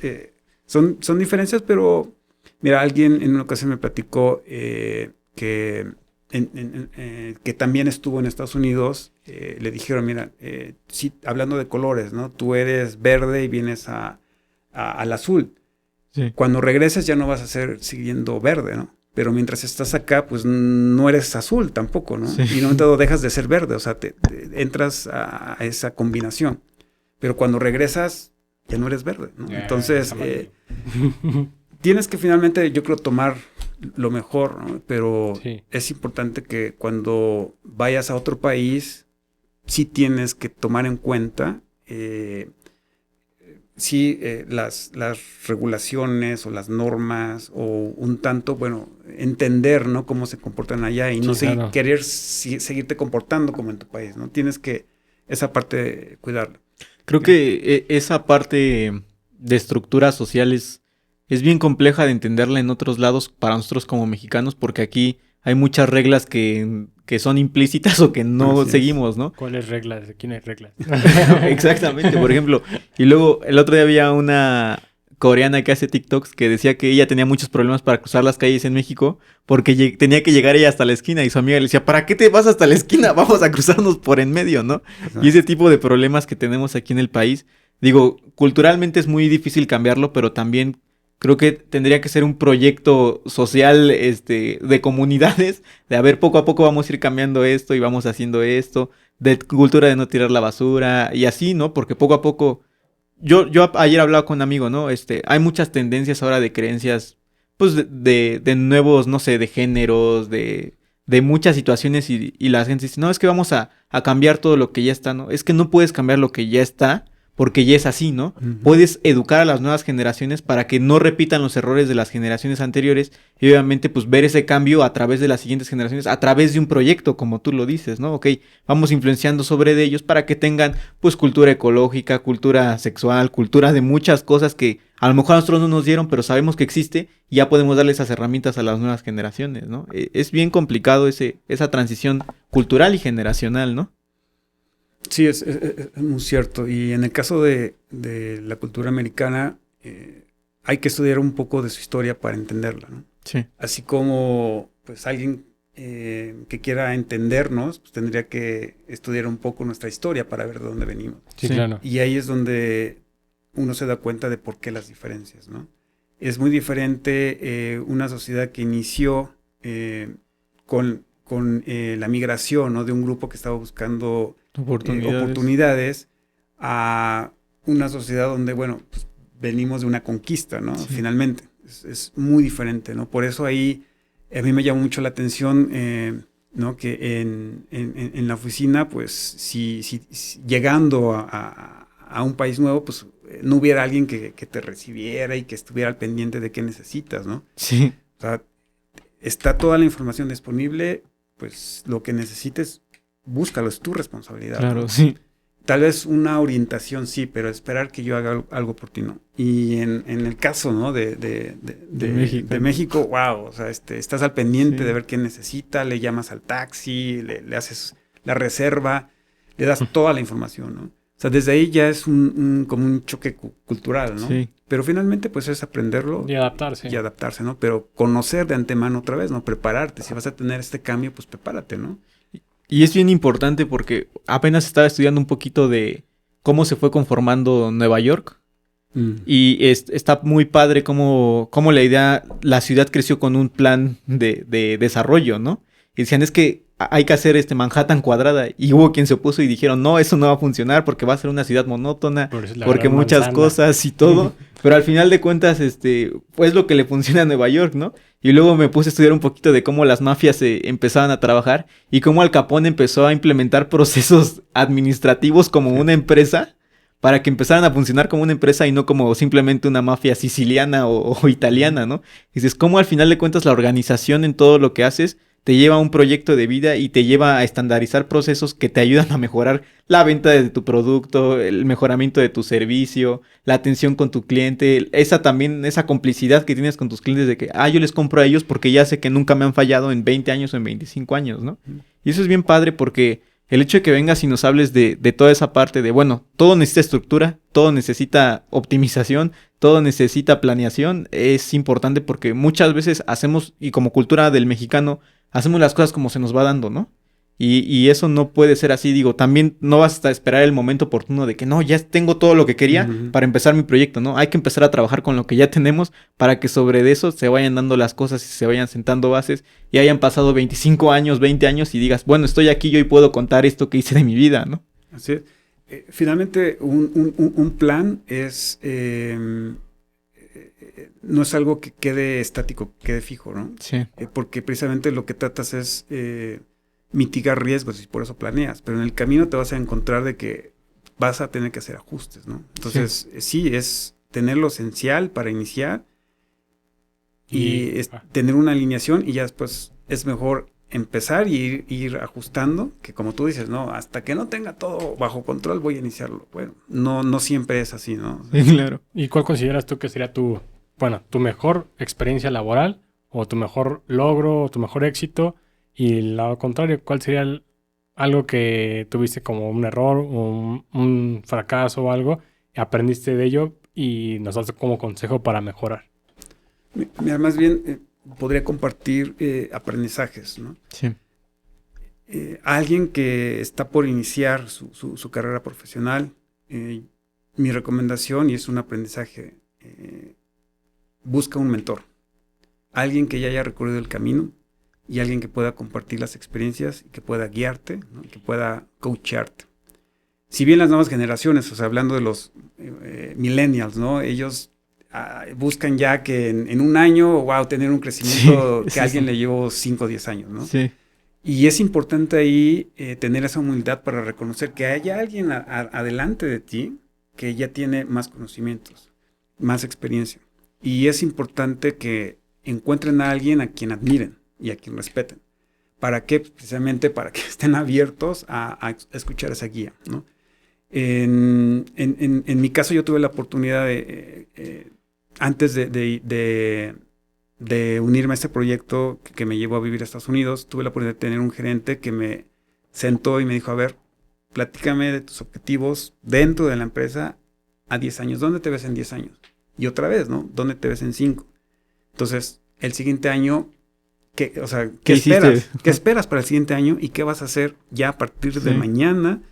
C: son diferencias, pero mira, alguien en una ocasión me platicó que también estuvo en Estados Unidos. Le dijeron, mira, sí, hablando de colores, ¿no? Tú eres verde y vienes al azul.
A: Sí.
C: Cuando regreses ya no vas a ser siguiendo verde, ¿no? Pero mientras estás acá, pues no eres azul tampoco, ¿no? Sí. Y no te dejas de ser verde, o sea, te entras a esa combinación. Pero cuando regresas, ya no eres verde, ¿no? Entonces, tienes que finalmente, yo creo, tomar lo mejor, ¿no? Pero es importante que cuando vayas a otro país, sí tienes que tomar en cuenta las regulaciones o las normas o un tanto, bueno, entender, ¿no? Cómo se comportan allá y no querer seguirte comportando como en tu país, ¿no? Tienes que esa parte cuidarla.
A: Creo que esa parte de estructuras sociales es bien compleja de entenderla en otros lados para nosotros como mexicanos, porque aquí hay muchas reglas que son implícitas o que no seguimos, ¿no?
D: ¿Cuáles reglas? ¿Quién hay reglas?
A: Exactamente, por ejemplo. Y luego el otro día había una coreana que hace TikToks que decía que ella tenía muchos problemas para cruzar las calles en México porque tenía que llegar ella hasta la esquina y su amiga le decía, ¿para qué te vas hasta la esquina? Vamos a cruzarnos por en medio, ¿no? Ajá. Y ese tipo de problemas que tenemos aquí en el país, digo, culturalmente es muy difícil cambiarlo, pero también Creo que tendría que ser un proyecto social, de comunidades, de a ver, poco a poco vamos a ir cambiando esto y vamos haciendo esto, de cultura de no tirar la basura y así, ¿no? Porque poco a poco, yo ayer hablaba con un amigo, ¿no? Hay muchas tendencias ahora de creencias, pues de nuevos, no sé, de géneros, de muchas situaciones y la gente dice, no, es que vamos a cambiar todo lo que ya está, ¿no? Es que no puedes cambiar lo que ya está porque ya es así, ¿no?
C: Ujú.
A: Puedes educar a las nuevas generaciones para que no repitan los errores de las generaciones anteriores y obviamente pues ver ese cambio a través de las siguientes generaciones, a través de un proyecto, como tú lo dices, ¿no? Ok, vamos influenciando sobre de ellos para que tengan pues cultura ecológica, cultura sexual, cultura de muchas cosas que a lo mejor a nosotros no nos dieron, pero sabemos que existe y ya podemos darle esas herramientas a las nuevas generaciones, ¿no? Es bien complicado esa transición cultural y generacional, ¿no?
C: Sí, es muy cierto. Y en el caso de la cultura americana, hay que estudiar un poco de su historia para entenderla, ¿no?
A: Sí.
C: Así como pues alguien que quiera entendernos, pues tendría que estudiar un poco nuestra historia para ver de dónde venimos.
D: Sí,
A: Sí.
D: claro.
C: Y ahí es donde uno se da cuenta de por qué las diferencias, ¿no? Es muy diferente una sociedad que inició con la migración, ¿no? De un grupo que estaba buscando oportunidades a una sociedad donde, bueno, pues venimos de una conquista, ¿no?
A: Sí.
C: Finalmente. Es muy diferente, ¿no? Por eso ahí a mí me llamó mucho la atención, ¿no? Que en la oficina, pues, si llegando a un país nuevo, pues, no hubiera alguien que te recibiera y que estuviera al pendiente de qué necesitas, ¿no?
A: Sí.
C: O sea, está toda la información disponible, pues, lo que necesites, búscalo, es tu responsabilidad,
A: Claro,
C: ¿no?
A: sí.
C: Tal vez una orientación sí, pero esperar que yo haga algo por ti, no. Y en el caso, ¿no? de
A: México.
C: de México, wow, o sea, estás al pendiente
A: Sí.
C: de ver qué necesita, le llamas al taxi, le haces la reserva, le das toda la información, ¿no? O sea, desde ahí ya es como un choque cultural, ¿no?
A: Sí.
C: Pero finalmente, pues es aprenderlo
D: Y adaptarse.
C: y adaptarse, ¿no? Pero conocer de antemano otra vez, ¿no? Prepararte. Si vas a tener este cambio, pues prepárate, ¿no?
A: Y es bien importante porque apenas estaba estudiando un poquito de cómo se fue conformando Nueva York. Y está muy padre cómo la ciudad creció con un plan de desarrollo, ¿no? Y decían, es que hay que hacer Manhattan cuadrada. Y hubo quien se opuso y dijeron, no, eso no va a funcionar porque va a ser una ciudad monótona,
D: Por eso es la
A: porque
D: gran
A: muchas
D: manzana.
A: cosas y todo. Pero al final de cuentas, pues lo que le funciona a Nueva York, ¿no? Y luego me puse a estudiar un poquito de cómo las mafias empezaban a trabajar y cómo Al Capone empezó a implementar procesos administrativos como una empresa para que empezaran a funcionar como una empresa y no como simplemente una mafia siciliana o italiana, ¿no? Y dices, cómo al final de cuentas la organización en todo lo que haces te lleva a un proyecto de vida y te lleva a estandarizar procesos que te ayudan a mejorar la venta de tu producto, el mejoramiento de tu servicio, la atención con tu cliente, esa complicidad que tienes con tus clientes de que, yo les compro a ellos porque ya sé que nunca me han fallado en 20 años o en 25 años, ¿no? Y eso es bien padre porque el hecho de que vengas y nos hables de toda esa parte de, bueno, todo necesita estructura, todo necesita optimización, todo necesita planeación, es importante porque muchas veces hacemos, y como cultura del mexicano, hacemos las cosas como se nos va dando, ¿no? Y eso no puede ser así, digo, también no vas a esperar el momento oportuno de que no, ya tengo todo lo que quería para empezar mi proyecto, ¿no? Hay que empezar a trabajar con lo que ya tenemos para que sobre de eso se vayan dando las cosas y se vayan sentando bases y hayan pasado 25 años, 20 años y digas, bueno, estoy aquí yo y puedo contar esto que hice de mi vida, ¿no?
C: Así es. Finalmente, un plan es... no es algo que quede estático, que quede fijo, ¿no?
A: Sí.
C: Porque precisamente lo que tratas es mitigar riesgos y por eso planeas, pero en el camino te vas a encontrar de que vas a tener que hacer ajustes, ¿no? Entonces, sí es tener lo esencial para iniciar y tener una alineación y ya después es mejor empezar y ir ajustando, que como tú dices, no, hasta que no tenga todo bajo control voy a iniciarlo. Bueno, no siempre es así, ¿no?
A: Sí, claro.
D: ¿Y cuál consideras tú que sería tu mejor experiencia laboral o tu mejor logro o tu mejor éxito? Y lo contrario, ¿cuál sería algo que tuviste como un error o un fracaso o algo? Aprendiste de ello y nos das como consejo para mejorar.
C: Mira, más bien podría compartir aprendizajes, ¿no?
A: Sí.
C: Alguien que está por iniciar su carrera profesional, mi recomendación, y es un aprendizaje busca un mentor. Alguien que ya haya recorrido el camino y alguien que pueda compartir las experiencias y que pueda guiarte, ¿no? Que pueda coacharte. Si bien las nuevas generaciones, o sea, hablando de los millennials, ¿no? Ellos buscan ya que en un año, wow, tener un crecimiento que a alguien le llevó 5 o 10 años, ¿no?
A: Sí.
C: Y es importante ahí tener esa humildad para reconocer que hay alguien adelante de ti que ya tiene más conocimientos, más experiencia. Y es importante que encuentren a alguien a quien admiren y a quien respeten. ¿Para qué? Precisamente para que estén abiertos a escuchar esa guía, ¿no? En mi caso yo tuve la oportunidad de antes de unirme a este proyecto que me llevó a vivir a Estados Unidos, tuve la oportunidad de tener un gerente que me sentó y me dijo, a ver, platícame de tus objetivos dentro de la empresa a 10 años. ¿Dónde te ves en 10 años? Y otra vez, ¿no? ¿Dónde te ves en 5? Entonces, el siguiente año, ¿qué esperas? ¿Qué esperas para el siguiente año? ¿Y qué vas a hacer ya a partir de mañana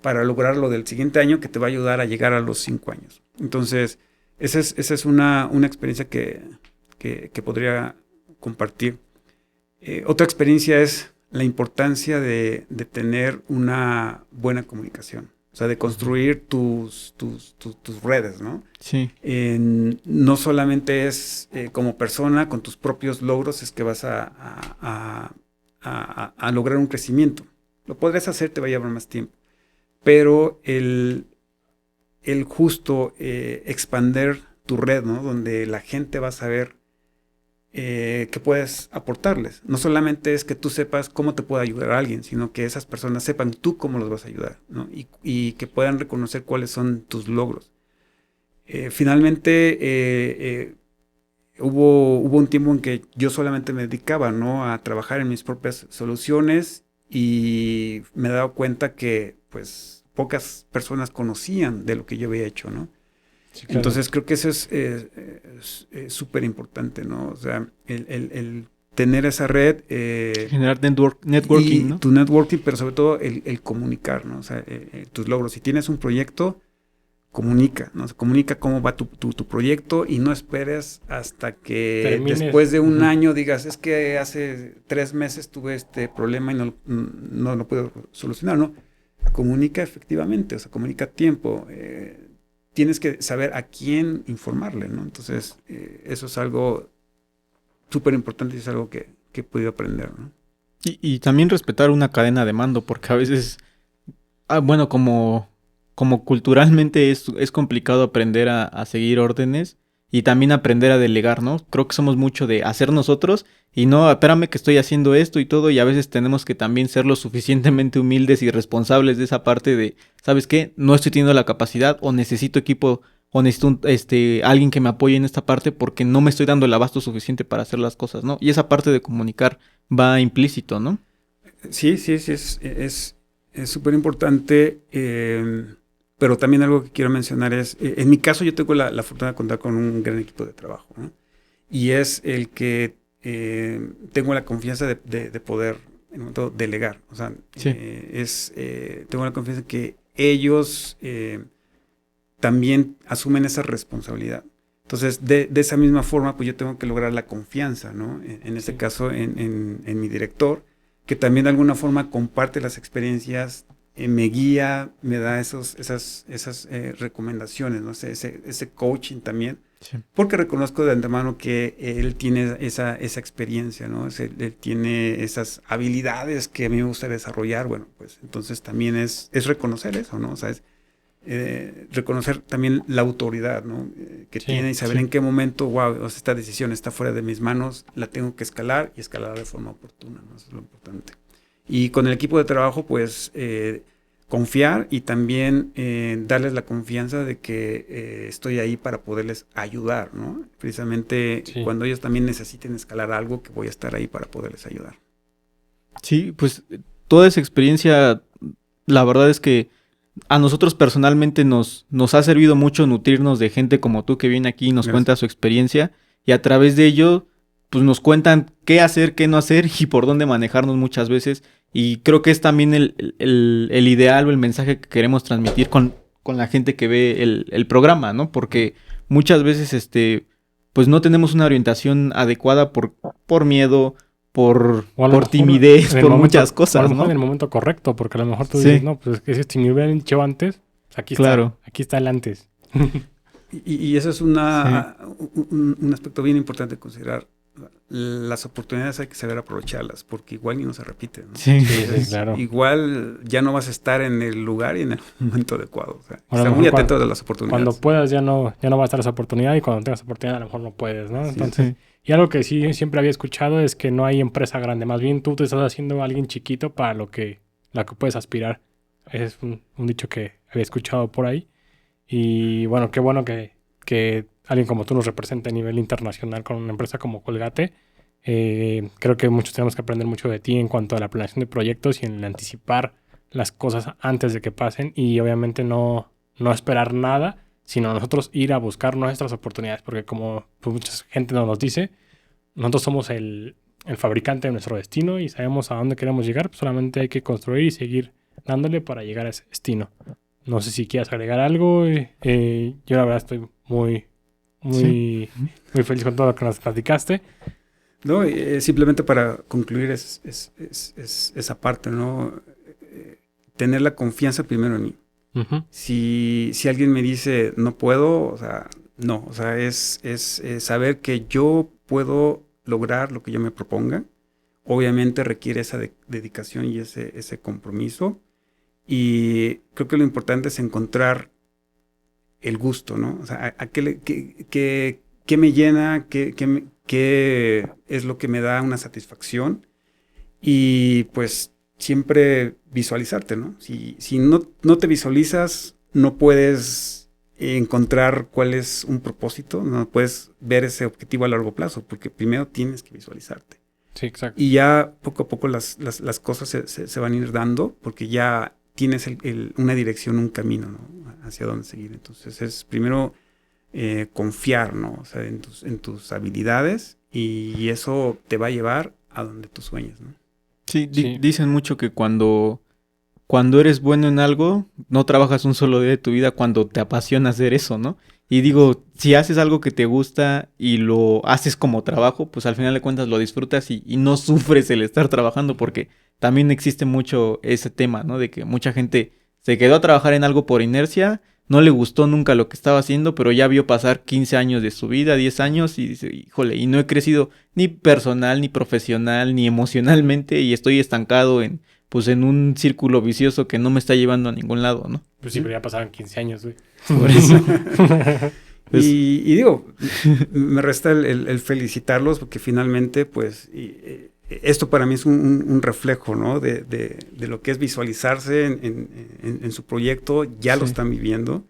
C: para lograr lo del siguiente año que te va a ayudar a llegar a los 5 años? Entonces, esa es una experiencia que podría compartir. Otra experiencia es la importancia de tener una buena comunicación. O sea, de construir tus redes, ¿no?
A: Sí.
C: No solamente es como persona, con tus propios logros, es que vas a lograr un crecimiento. Lo podrás hacer, te va a llevar más tiempo. Pero el justo expander tu red, ¿no? Donde la gente va a saber qué puedes aportarles. No solamente es que tú sepas cómo te puede ayudar a alguien, sino que esas personas sepan tú cómo los vas a ayudar, ¿no? Y que puedan reconocer cuáles son tus logros. Finalmente, hubo un tiempo en que yo solamente me dedicaba, ¿no? A trabajar en mis propias soluciones y me he dado cuenta que, pues, pocas personas conocían de lo que yo había hecho, ¿no? Sí, claro. Entonces creo que eso es súper importante, ¿no? O sea, el tener esa red.
A: Generar networking, ¿no?
C: Tu networking, pero sobre todo el comunicar, ¿no? O sea, tus logros. Si tienes un proyecto, comunica, ¿no? O sea, comunica cómo va tu proyecto y no esperes hasta que termines. Después de un año digas, es que hace 3 meses tuve este problema y no lo puedo solucionar, ¿no? Comunica efectivamente, o sea, comunica a tiempo. Tienes que saber a quién informarle, ¿no? Entonces, eso es algo súper importante y es algo que he podido aprender, ¿no?
A: Y también respetar una cadena de mando, porque a veces, bueno, como culturalmente es complicado aprender a seguir órdenes y también aprender a delegar, ¿no? Creo que somos mucho de hacer nosotros y no, espérame que estoy haciendo esto y todo, y a veces tenemos que también ser lo suficientemente humildes y responsables de esa parte de, ¿sabes qué? No estoy teniendo la capacidad o necesito equipo o necesito alguien que me apoye en esta parte porque no me estoy dando el abasto suficiente para hacer las cosas, ¿no? Y esa parte de comunicar va implícito, ¿no?
C: Sí, es súper importante, pero también algo que quiero mencionar es, en mi caso yo tengo la fortuna de contar con un gran equipo de trabajo, ¿no? Y es el que tengo la confianza de poder en un momento delegar. O sea, sí. Tengo la confianza en que ellos también asumen esa responsabilidad. Entonces, de esa misma forma, pues yo tengo que lograr la confianza, ¿no? En este caso, en mi director, que también de alguna forma comparte las experiencias, me guía, me da esas recomendaciones, ¿no? Ese coaching también. Sí. Porque reconozco de antemano que él tiene esa experiencia, ¿no? Él tiene esas habilidades que a mí me gustaría desarrollar. Bueno, pues entonces también es reconocer eso, ¿no? O sea, es reconocer también la autoridad, ¿no? Que tiene y saber en qué momento, wow, o sea, esta decisión está fuera de mis manos, la tengo que escalar y escalar de forma oportuna, ¿no? Eso es lo importante. Y con el equipo de trabajo, pues, confiar y también darles la confianza de que estoy ahí para poderles ayudar, ¿no? Precisamente cuando ellos también necesiten escalar algo, que voy a estar ahí para poderles ayudar.
A: Sí, pues toda esa experiencia, la verdad es que a nosotros personalmente nos ha servido mucho nutrirnos de gente como tú que viene aquí y nos cuenta su experiencia y a través de ello pues nos cuentan qué hacer, qué no hacer y por dónde manejarnos muchas veces. Y creo que es también el ideal o el mensaje que queremos transmitir con la gente que ve el programa, ¿no? Porque muchas veces pues no tenemos una orientación adecuada por miedo, por
D: mejor
A: timidez, por muchas cosas,
D: o a lo mejor
A: ¿no?
D: en el momento correcto, porque a lo mejor tú dices, no, pues es que si me hubieran dicho antes, pues aquí está el antes.
C: Y eso es un aspecto bien importante de considerar. Las oportunidades hay que saber aprovecharlas, porque igual ni no se repite, ¿no?
A: Sí,
D: claro.
C: Igual ya no vas a estar en el lugar y en el momento adecuado. O sea, estar muy atento de las oportunidades.
D: Cuando puedas ya no va a estar esa oportunidad, y cuando tengas oportunidad a lo mejor no puedes, ¿no? Entonces, y algo que sí siempre había escuchado es que no hay empresa grande. Más bien tú te estás haciendo alguien chiquito para lo que puedes aspirar. Es un dicho que había escuchado por ahí. Y bueno, qué bueno que alguien como tú nos represente a nivel internacional con una empresa como Colgate. Creo que muchos tenemos que aprender mucho de ti en cuanto a la planeación de proyectos y en anticipar las cosas antes de que pasen, y obviamente no esperar nada, sino nosotros ir a buscar nuestras oportunidades, porque como pues, mucha gente nos los dice, nosotros somos el fabricante de nuestro destino y sabemos a dónde queremos llegar, pues solamente hay que construir y seguir dándole para llegar a ese destino. No sé si quieras agregar algo. Yo la verdad estoy muy feliz con todo lo que nos platicaste.
C: No, simplemente para concluir es esa parte, ¿no? Tener la confianza primero en mí.
D: Uh-huh.
C: Si alguien me dice no puedo, o sea, no, o sea, es saber que yo puedo lograr lo que yo me proponga. Obviamente requiere esa dedicación y ese compromiso. Y creo que lo importante es encontrar el gusto, ¿no? O sea, ¿qué me llena? ¿Qué es lo que me da una satisfacción? Y pues siempre visualizarte, ¿no? Si no te visualizas, no puedes encontrar cuál es un propósito, no puedes ver ese objetivo a largo plazo, porque primero tienes que visualizarte.
D: Sí, exacto.
C: Y ya poco a poco las cosas se van a ir dando, porque ya tienes una dirección, un camino, ¿no? Hacia dónde seguir. Entonces es primero confiar, ¿no? O sea, en tus habilidades, y eso te va a llevar a donde tú sueñas, ¿no?
A: Sí, dicen mucho que cuando eres bueno en algo, no trabajas un solo día de tu vida cuando te apasiona hacer eso, ¿no? Y digo, si haces algo que te gusta y lo haces como trabajo, pues al final de cuentas lo disfrutas y no sufres el estar trabajando, porque también existe mucho ese tema, ¿no? De que mucha gente se quedó a trabajar en algo por inercia, no le gustó nunca lo que estaba haciendo, pero ya vio pasar 15 años de su vida, 10 años, y dice, híjole, y no he crecido ni personal, ni profesional, ni emocionalmente, y estoy estancado en un círculo vicioso que no me está llevando a ningún lado, ¿no?
D: Pues sí, pero ya pasaron 15 años, güey.
A: Por eso.
C: Y digo, me resta el felicitarlos, porque finalmente, pues, esto para mí es un reflejo, ¿no? De lo que es visualizarse en su proyecto. Ya lo están viviendo,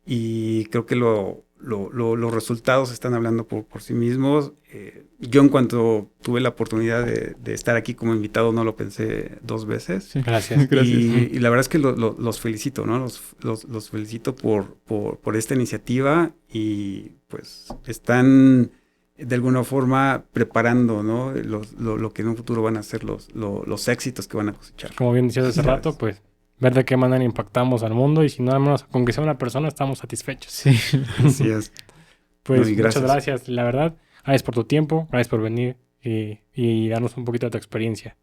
C: y creo que los resultados están hablando por sí mismos. Yo, en cuanto tuve la oportunidad de estar aquí como invitado, no lo pensé dos veces.
D: Sí. Gracias.
C: Y la verdad es que los felicito, ¿no? Los felicito por esta iniciativa, y pues están de alguna forma preparando, ¿no? Lo que en un futuro van a ser los éxitos que van a cosechar.
D: Como bien decías hace rato, pues ver de qué manera impactamos al mundo, y si no, al menos con que sea una persona, estamos satisfechos.
A: Sí.
C: Así es.
D: Pues muchas gracias, la verdad. Gracias por tu tiempo, gracias por venir y darnos un poquito de tu experiencia.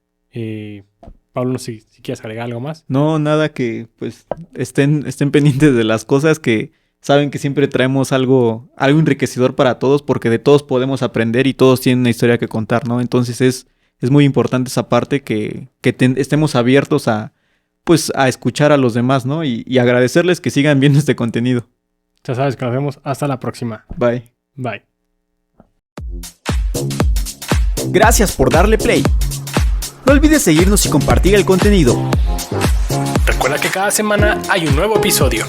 D: Pablo, no sé si quieres agregar algo más.
A: No, nada, que pues estén pendientes de las cosas, que saben que siempre traemos algo enriquecedor para todos, porque de todos podemos aprender y todos tienen una historia que contar, ¿no? Entonces es muy importante esa parte, que estemos abiertos a escuchar a los demás, ¿no? Y agradecerles que sigan viendo este contenido.
D: Ya sabes que nos vemos hasta la próxima.
A: Bye.
D: Bye.
E: Gracias por darle play. No olvides seguirnos y compartir el contenido.
B: Recuerda que cada semana hay un nuevo episodio.